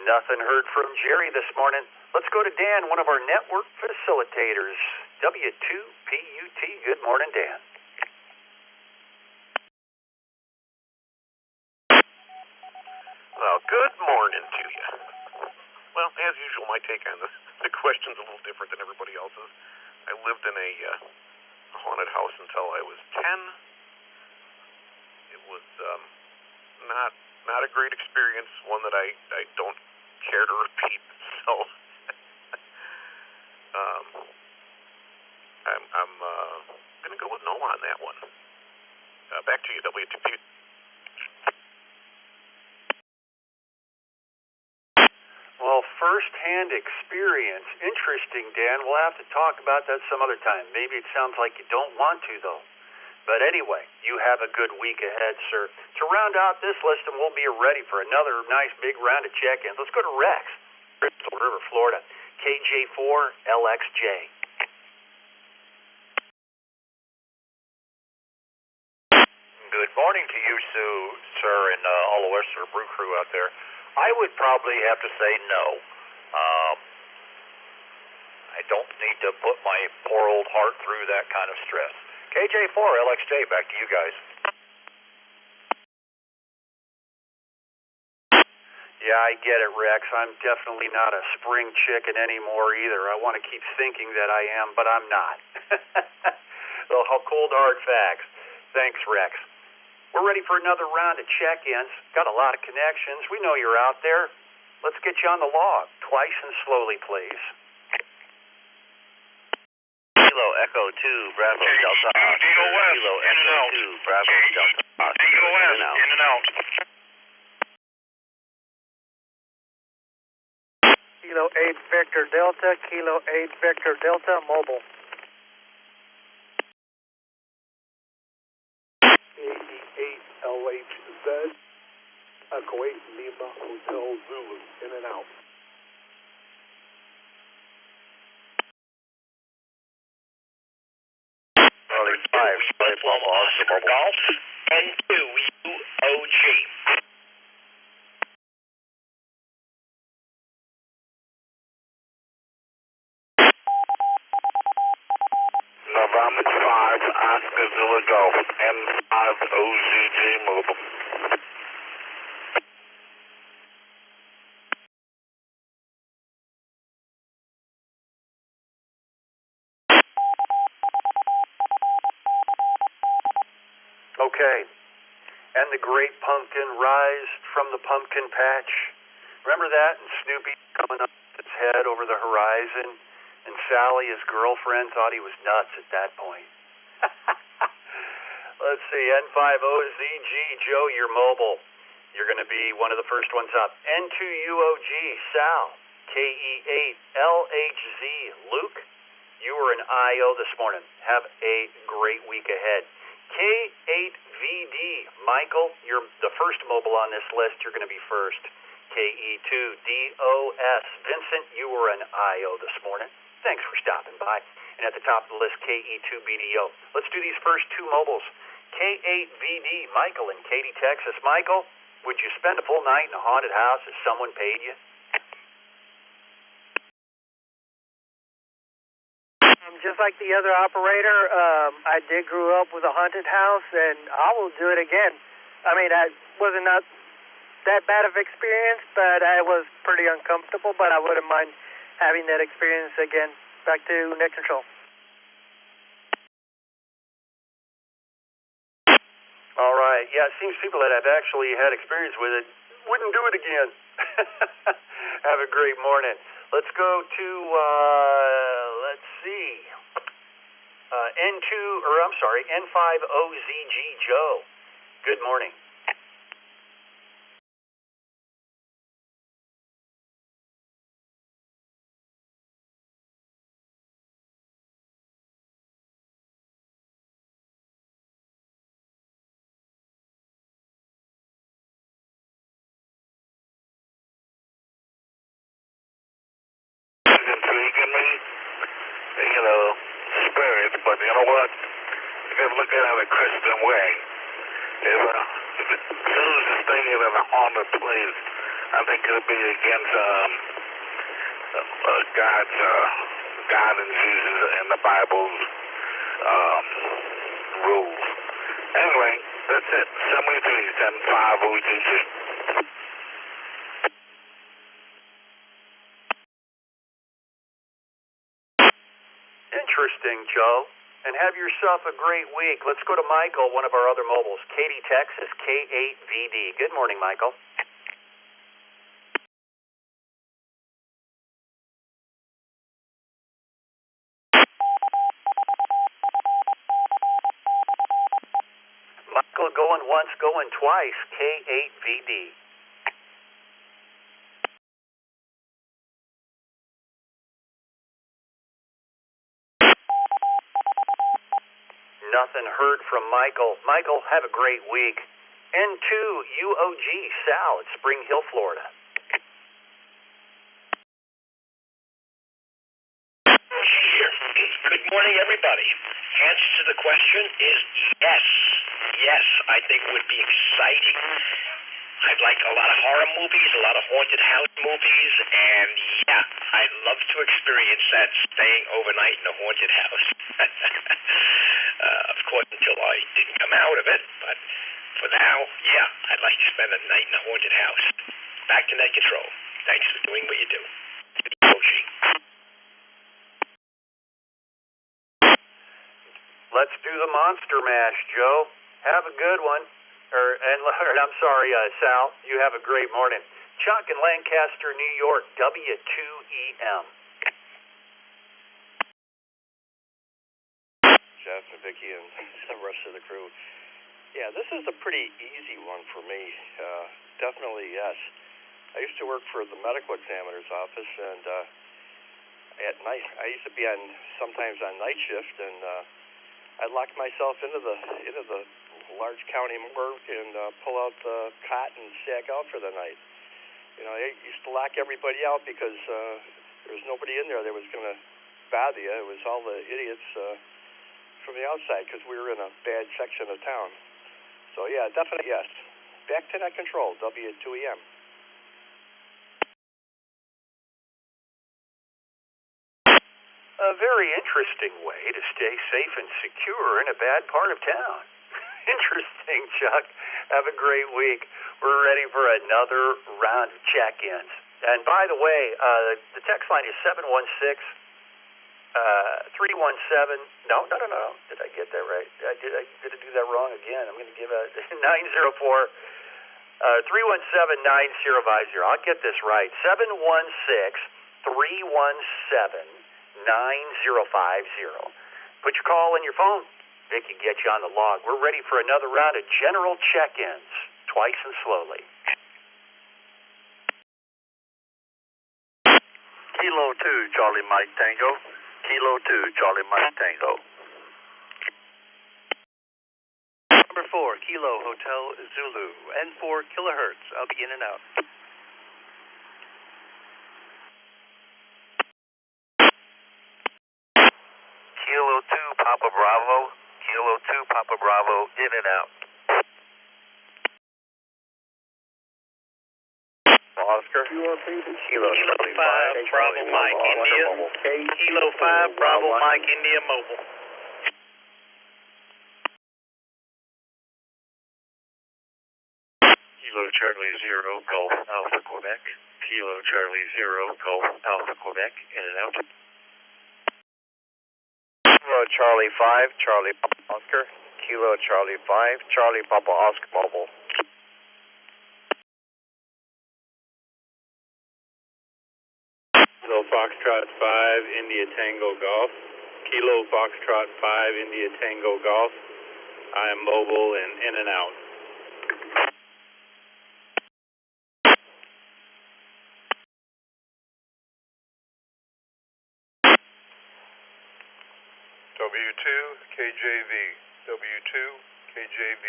Nothing heard from Jerry this morning. Let's go to Dan, one of our network facilitators. W2PUT. Good morning, Dan. Well, good morning to you. Well, as usual, my take on the question's a little different than everybody else's. I lived in a haunted house until I was 10. It was not a great experience, one that I don't care to repeat. So I'm gonna go with no on that one. Back to you, W2P. Well, first-hand experience. Interesting, Dan. We'll have to talk about that some other time. Maybe it sounds like you don't want to, though. But anyway, you have a good week ahead, sir. To round out this list, and we'll be ready for another nice big round of check-ins. Let's go to Rex, Crystal River, Florida, KJ4LXJ. morning to you, Sue, sir, and all the rest of the brew crew out there. I would probably have to say no. I don't need to put my poor old heart through that kind of stress. KJ4, LXJ, back to you guys. Yeah, I get it, Rex. I'm definitely not a spring chicken anymore either. I want to keep thinking that I am, but I'm not. The cold hard facts. Thanks, Rex. We're ready for another round of check-ins. Got a lot of connections. We know you're out there. Let's get you on the log. Twice and slowly, please. Kilo Echo 2, Bravo Delta Oscar. Kilo Echo 2, Bravo Delta Oscar. In and out. In and out. Kilo 8 Victor Delta, Kilo 8 Victor Delta, mobile. 88 LHZ, Echo 8 Lima Hotel Zulu, in and out. Rolling 5, Bravo Oscar Golf, N2 UOG. November 5, Oscar Zulu Golf, N5 OZG mobile. Okay. And the great pumpkin rise from the pumpkin patch. Remember that? And Snoopy coming up its head over the horizon. And Sally, his girlfriend, thought he was nuts at that point. Let's see, N5OZG, Joe, you're mobile. You're going to be one of the first ones up. N2UOG, Sal. KE8LHZ, Luke, you were an IO this morning. Have a great week ahead. K8VD, Michael, you're the first mobile on this list. You're going to be first. KE2DOS, Vincent, you were an IO this morning. Thanks for stopping by. And at the top of the list, KE2BDO. Let's do these first two mobiles. K8VD, Michael in Katy, Texas. Michael, would you spend a full night in a haunted house if someone paid you? Just like the other operator, I did grow up with a haunted house, and I will do it again. I mean, I wasn't not that bad of experience, but I was pretty uncomfortable, but I wouldn't mind having that experience again. Back to net control. All right. Yeah, it seems people that have actually had experience with it wouldn't do it again. Have a great morning. Let's go to, let's see, N5OZG Joe. Good morning. Intriguing me, spirits, but you know what? You gotta look at it in a Christian way. If Zeus is thinking in a haunted place, I think it'll be against God and Jesus and the Bible's rules. Anyway, that's it. 73-10-5 OGG. Interesting, Joe. And have yourself a great week. Let's go to Michael, one of our other mobiles. Katy, Texas, K8VD. Good morning, Michael. Michael going once, going twice. K8VD. Nothing heard from Michael. Michael, have a great week. N2UOG, Sal at Spring Hill, Florida. Good morning, everybody. Answer to the question is yes. Yes, I think it would be exciting. I'd like a lot of horror movies, a lot of haunted house movies, and yeah, I'd love to experience that, staying overnight in a haunted house. Of course, until I didn't come out of it, but for now, yeah, I'd like to spend a night in a haunted house. Back to Net Control. Thanks for doing what you do. Yoshi. Let's do the Monster Mash, Joe. Have a good one. I'm sorry, Sal. You have a great morning. Chuck in Lancaster, New York, W2EM. Jeff and Vicki and the rest of the crew. Yeah, this is a pretty easy one for me. Definitely yes. I used to work for the medical examiner's office, and at night I used to be sometimes on night shift, and I locked myself into the large county morgue and pull out the cot and sag out for the night. You know, I used to lock everybody out because there was nobody in there that was going to bother you. It was all the idiots from the outside because we were in a bad section of town. So yeah, definitely yes. Back to Net Control, W2EM. A very interesting way to stay safe and secure in a bad part of town. Interesting, Chuck. Have a great week. We're ready for another round of check-ins. And by the way, the text line is 716-317. No. Did I get that right? Did I do that wrong again? I'm going to give a 904 317-9050. I'll get this right. 716-317-9050. Put your call in your phone. They can get you on the log. We're ready for another round of general check-ins, twice and slowly. Kilo 2, Charlie Mike Tango. Kilo 2, Charlie Mike Tango. Number 4, Kilo Hotel Zulu, N4 kilohertz. I'll be in and out. Kilo 2, Papa Bravo. Kilo 2, Papa Bravo, in and out. Oscar. Kilo 5, Bravo Mike India. Kilo 5, Bravo Mike India Mobile. Kilo Charlie 0, Golf Alpha Quebec. Kilo Charlie 0, Golf Alpha Quebec, in and out. Kilo Charlie 5, Charlie Papa Oscar. Kilo Charlie 5, Charlie Papa Oscar Mobile. Kilo Foxtrot 5, India Tango Golf. Kilo Foxtrot 5, India Tango Golf. I am mobile and in and out. W2 KJV. W2 KJV.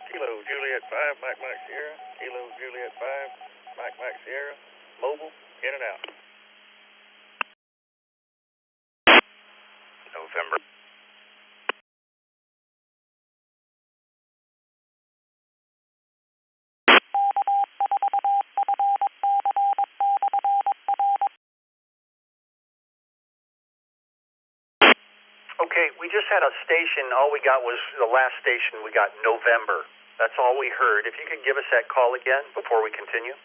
Kilo Juliet 5, Mike Sierra. Kilo Juliet 5, Mike Sierra. Mobile, in and out. November. Okay, we just had a station. All we got was the last station. We got November. That's all we heard. If you could give us that call again before we continue.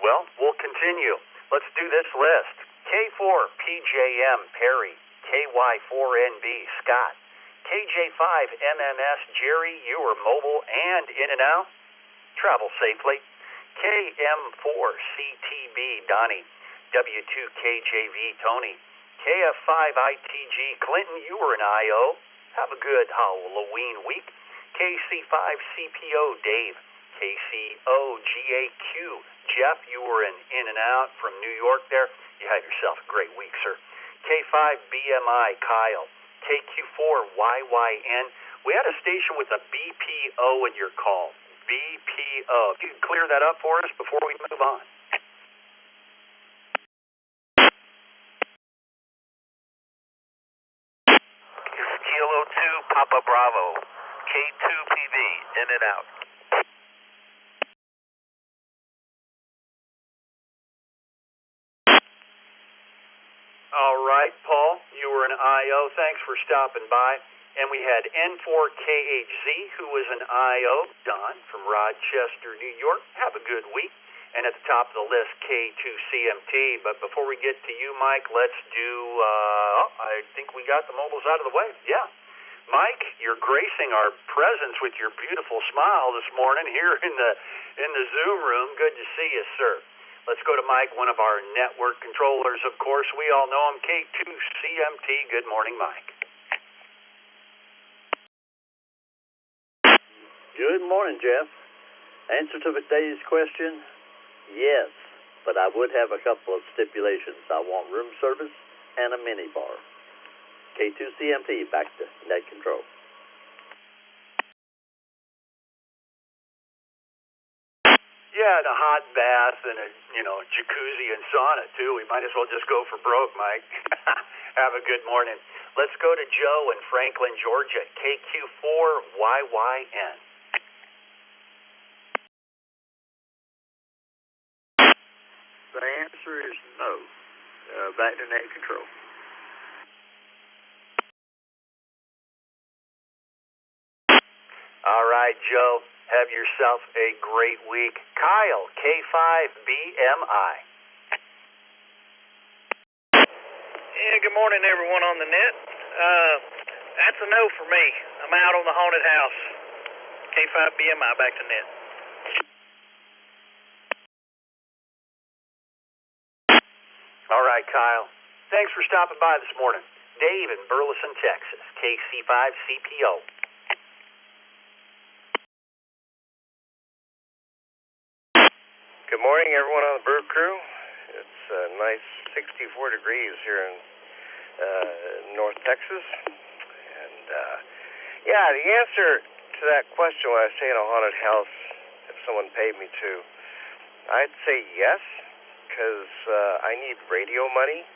Well, we'll continue. Let's do this list. K4 PJM Perry, KY4NB Scott, KJ5 MMS Jerry, you are mobile and in and out. Travel safely. KM4 CTB Donnie, W2KJV Tony, KF5 ITG Clinton, you were an IO. Have a good Halloween week. KC5 CPO Dave, KCOGAQ Jeff, you were in and out from New York there. You have yourself a great week, sir. K5 BMI Kyle, KQ4 YYN, We had a station with a BPO in your call. BPO. If you can clear that up for us before we move on. Kilo 2, Papa Bravo. K2PV, in and out. All right, Paul, you were an IO. Thanks for stopping by. And we had N4KHZ, who was an IO. Don from Rochester, New York. Have a good week. And at the top of the list, K2CMT. But before we get to you, Mike, let's do, I think we got the mobiles out of the way. Yeah. Mike, you're gracing our presence with your beautiful smile this morning here in the Zoom room. Good to see you, sir. Let's go to Mike, one of our network controllers, of course. We all know him, K2CMT. Good morning, Mike. Good morning, Jeff. Answer to today's question, yes, but I would have a couple of stipulations. I want room service and a minibar. K2CMT, back to net control. Yeah, and a hot bath and a jacuzzi and sauna too. We might as well just go for broke, Mike. Have a good morning. Let's go to Joe in Franklin, Georgia. KQ4YYN. The answer is no. Back to net control. All right, Joe. Have yourself a great week. Kyle, K5BMI. Yeah, good morning, everyone on the net. That's a no for me. I'm out on the haunted house. K5BMI, back to net. All right, Kyle. Thanks for stopping by this morning. Dave in Burleson, Texas. KC5CPO. Good morning, everyone on the Brew crew. It's a nice 64 degrees here in North Texas. And, the answer to that question when I stay in a haunted house, if someone paid me to, I'd say yes, because I need radio money.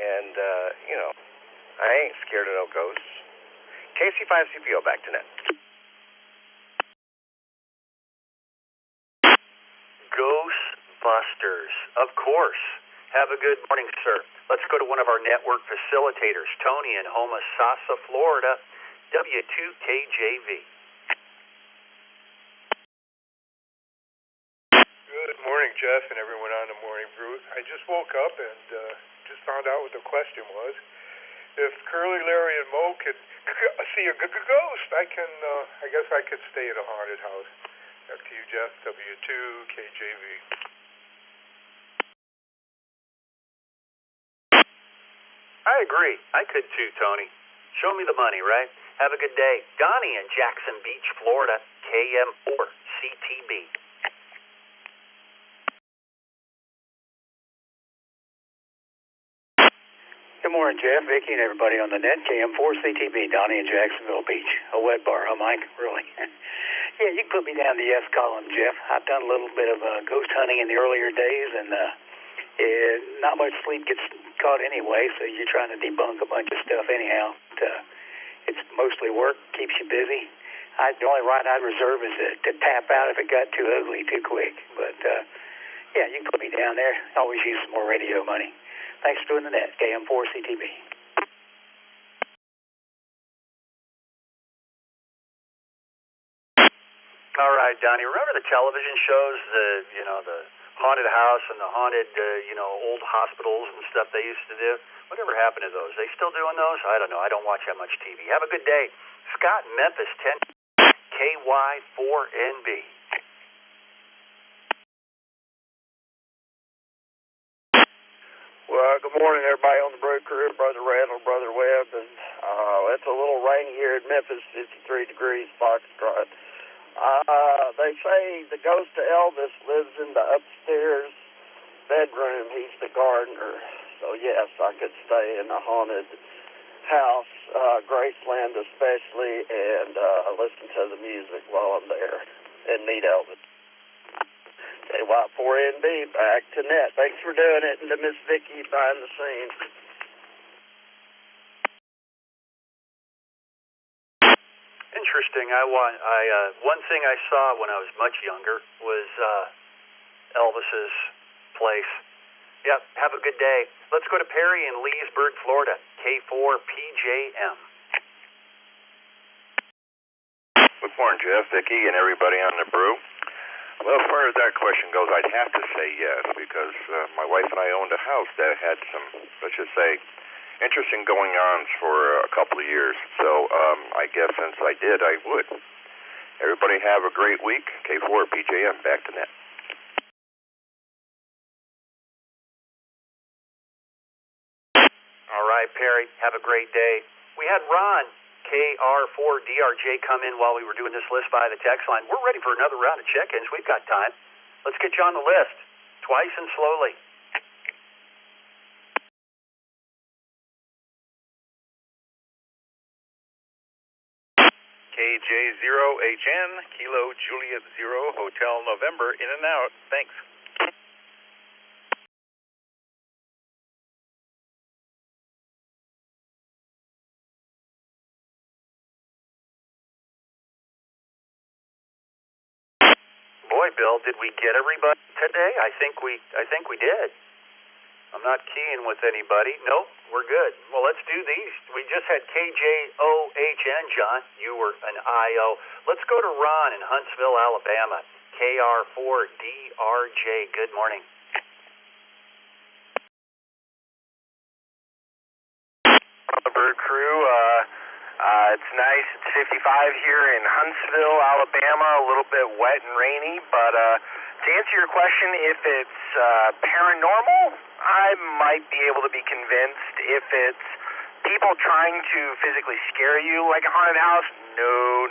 And, I ain't scared of no ghosts. KC5CPO, back to net. Ghostbusters, of course. Have a good morning, sir. Let's go to one of our network facilitators, Tony in Homosassa, Florida, W2KJV. Good morning, Jeff, and everyone on the Morning Brew. I just woke up and just found out what the question was. If Curly, Larry, and Mo could see a ghost, I guess I could stay in a haunted house. Back to you, Jeff, W2KJV. I agree. I could too, Tony. Show me the money, right? Have a good day. Donnie in Jackson Beach, Florida, KM4CTB. Good morning, Jeff, Vicky, and everybody on the net. KM4CTB, Donnie in Jacksonville Beach. A wet bar, huh, Mike? Really? Yeah, you can put me down the yes column, Jeff. I've done a little bit of ghost hunting in the earlier days, and not much sleep gets caught anyway, so you're trying to debunk a bunch of stuff anyhow. It's mostly work, keeps you busy. The only right I'd reserve is to tap out if it got too ugly too quick. But, yeah, you can put me down there. Always use some more radio money. Thanks for doing the net, KM4CTB. All right, Donnie. Remember the television shows, the haunted house and the haunted, old hospitals and stuff they used to do? Whatever happened to those? They still doing those? I don't know. I don't watch that much TV. Have a good day. Scott, Memphis, 10 KY4NB. Well, good morning, everybody on the Brew crew, Brother Randall, Brother Webb, and it's a little rainy here in Memphis, 53 degrees, Foxtrot. They say the ghost of Elvis lives in the upstairs bedroom. He's the gardener. So, yes, I could stay in a haunted house, Graceland especially, and listen to the music while I'm there and meet Elvis. KY4NB, back to net. Thanks for doing it, and to Miss Vicky behind the scenes. Interesting. One thing I saw when I was much younger was Elvis's place. Yep, have a good day. Let's go to Perry in Leesburg, Florida, K4PJM. Good morning, Jeff, Vicki, and everybody on the Brew. Well, as far as that question goes, I'd have to say yes, because my wife and I owned a house that had some, let's just say, interesting going-ons for a couple of years. So I guess since I did, I would. Everybody have a great week. K4PJM, back to net. All right, Perry, have a great day. We had Ron, KR4DRJ, come in while we were doing this list via the text line. We're ready for another round of check-ins. We've got time. Let's get you on the list, twice and slowly. KJ0HN, Kilo Juliet 0, Hotel November, in and out. Thanks. Boy, Bill, did we get everybody today? I think we did. I'm not keying with anybody. Nope, we're good. Well, let's do these. We just had KJOHN, John. You were an IO. Let's go to Ron in Huntsville, Alabama. KR4DRJ. Good morning. The Brew Crew. It's nice. It's 55 here in Huntsville, Alabama. A little bit wet and rainy, but to answer your question, if it's paranormal, I might be able to be convinced. If it's people trying to physically scare you like a haunted house, no.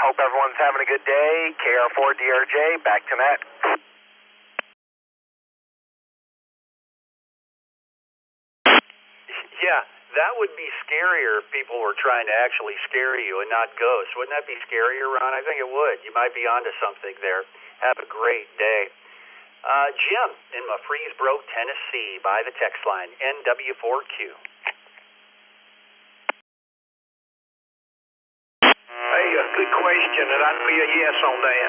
Hope everyone's having a good day. KR4DRJ, back to net. Yeah, that would be scarier if people were trying to actually scare you and not ghosts. Wouldn't that be scarier, Ron? I think it would. You might be onto something there. Have a great day. Jim in Murfreesboro, Tennessee, by the text line, NW4Q. Hey, good question, and I'd be a yes on that.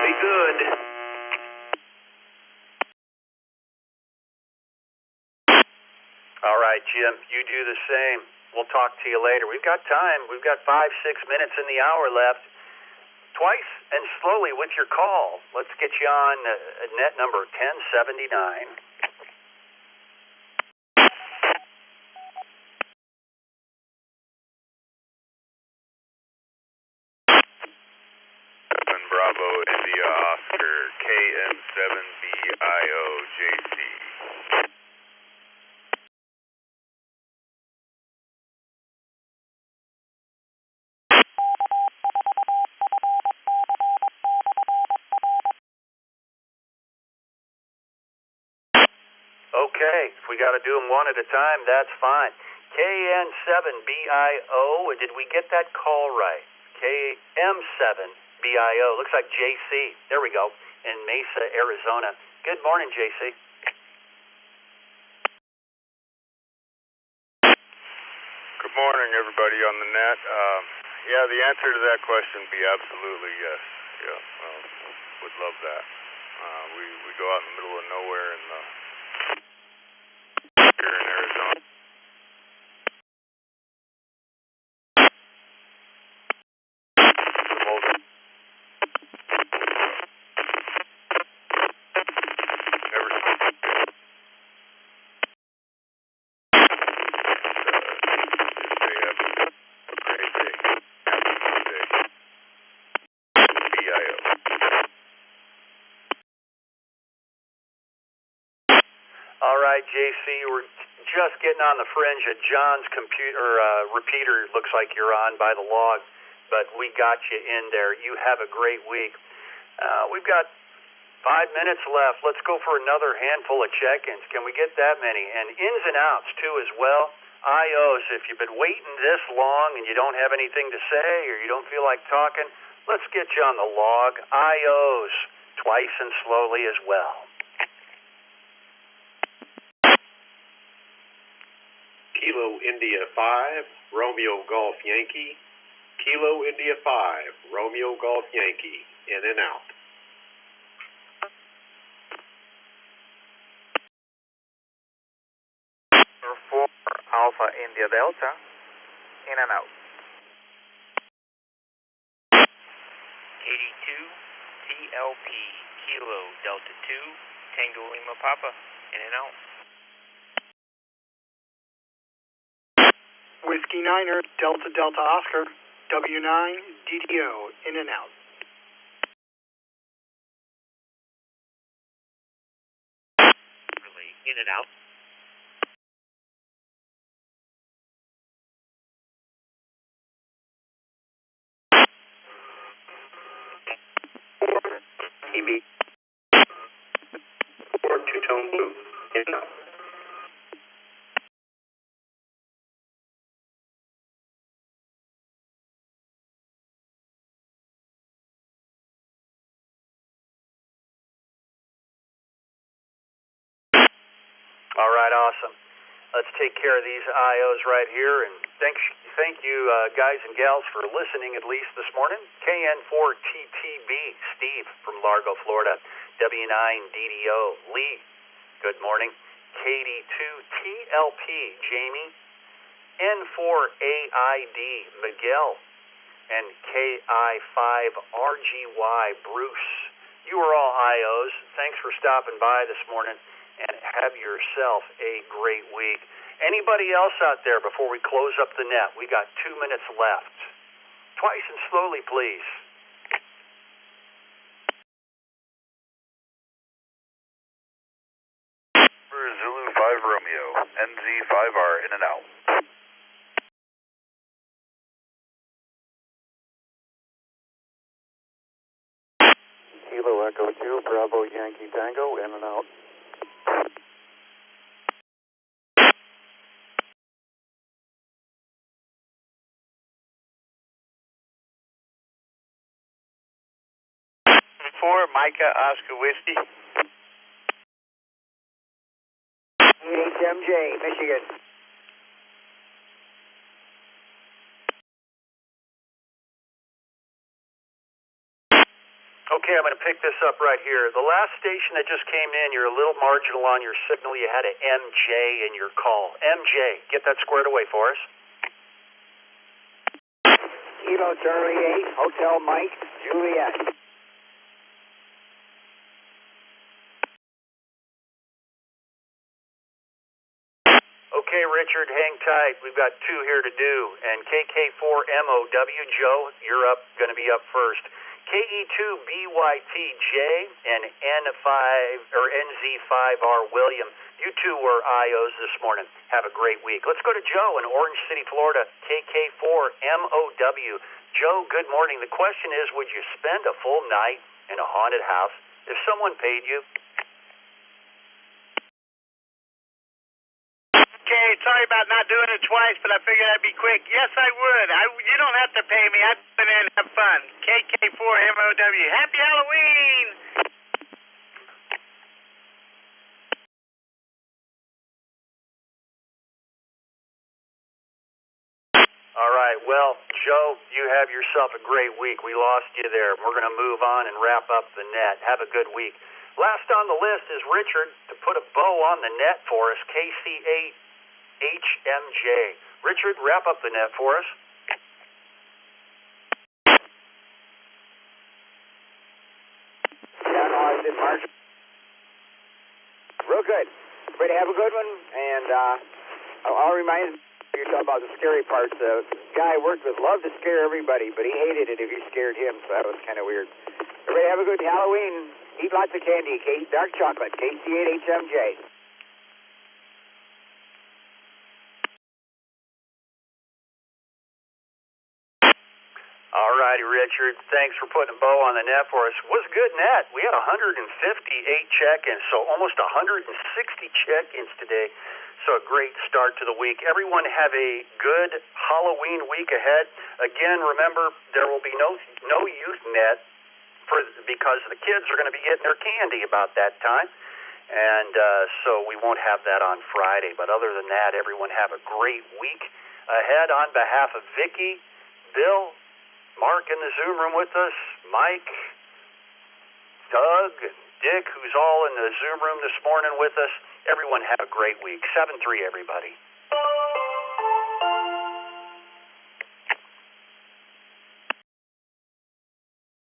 Be good. All right, Jim, you do the same. We'll talk to you later. We've got time. We've got 5-6 minutes in the hour left. Twice and slowly with your call. Let's get you on net number 1079. Bravo, India, Oscar, KM7BIOJC. Okay, if we got to do them one at a time, that's fine. KN7BIO, did we get that call right? KM7BIO, looks like JC. There we go, in Mesa, Arizona. Good morning, JC. Good morning, everybody on the net. Yeah, the answer to that question would be absolutely yes. Yeah, would love that. We go out in the middle of nowhere in the here in Arizona. All right, JC, we're just getting on the fringe of John's computer repeater. Looks like you're on by the log, but we got you in there. You have a great week. We've got 5 minutes left. Let's go for another handful of check-ins. Can we get that many? And ins and outs, too, as well. IOs, if you've been waiting this long and you don't have anything to say or you don't feel like talking, let's get you on the log. IOs, twice and slowly as well. Kilo India 5, Romeo Golf Yankee. Kilo India 5, Romeo Golf Yankee. In and out. 4 Alpha India Delta. In and out. 82 TLP Kilo Delta 2 Tango Lima Papa. In and out. Whiskey Niner Delta Delta Oscar W9 DDO. In and out. In and out. TV. 4 two-tone blue. In and out. All right, awesome. Let's take care of these IOs right here, and thank you guys and gals for listening at least this morning. KN4TTB, Steve from Largo, Florida. W9DDO, Lee, good morning. KD2TLP, Jamie. N4AID, Miguel. And KI5RGY, Bruce. You are all IOs. Thanks for stopping by this morning. And have yourself a great week. Anybody else out there before we close up the net? We got 2 minutes left. Twice and slowly, please. For Zulu 5 Romeo, NZ5R in and out. Kilo Echo 2, Bravo Yankee Tango, in and out. Micah Oscar Whiskey. HMJ, Michigan. Okay, I'm going to pick this up right here. The last station that just came in, you're a little marginal on your signal. You had an MJ in your call. MJ, get that squared away for us. Kilo Charlie 8, Hotel Mike, Juliet. Okay, Richard, hang tight. We've got 2 here to do. And KK4MOW, Joe, you're going to be up first. KE2BYTJ and N5 or NZ5R William. You 2 were IOs this morning. Have a great week. Let's go to Joe in Orange City, Florida. KK4MOW. Joe, good morning. The question is, would you spend a full night in a haunted house if someone paid you? Okay, sorry about not doing it twice, but I figured I'd be quick. Yes, I would. You don't have to pay me. I'd come in and have fun. KK4MOW. Happy Halloween! All right, well, Joe, you have yourself a great week. We lost you there. We're going to move on and wrap up the net. Have a good week. Last on the list is Richard to put a bow on the net for us, KC8HMJ. Richard, wrap up the net for us. Real good. Everybody have a good one, and I'll remind you talking about the scary parts. The guy I worked with loved to scare everybody, but he hated it if you scared him, so that was kind of weird. Everybody have a good Halloween. Eat lots of candy. Dark chocolate. KC8HMJ. All righty, Richard. Thanks for putting a bow on the net for us. It was a good net. We had 158 check-ins, so almost 160 check-ins today. So a great start to the week. Everyone have a good Halloween week ahead. Again, remember, there will be no youth net because the kids are going to be getting their candy about that time. And so we won't have that on Friday. But other than that, everyone have a great week ahead. On behalf of Vicki, Bill, Mark in the Zoom room with us, Mike, Doug, and Dick, who's all in the Zoom room this morning with us, everyone have a great week. 7-3, everybody.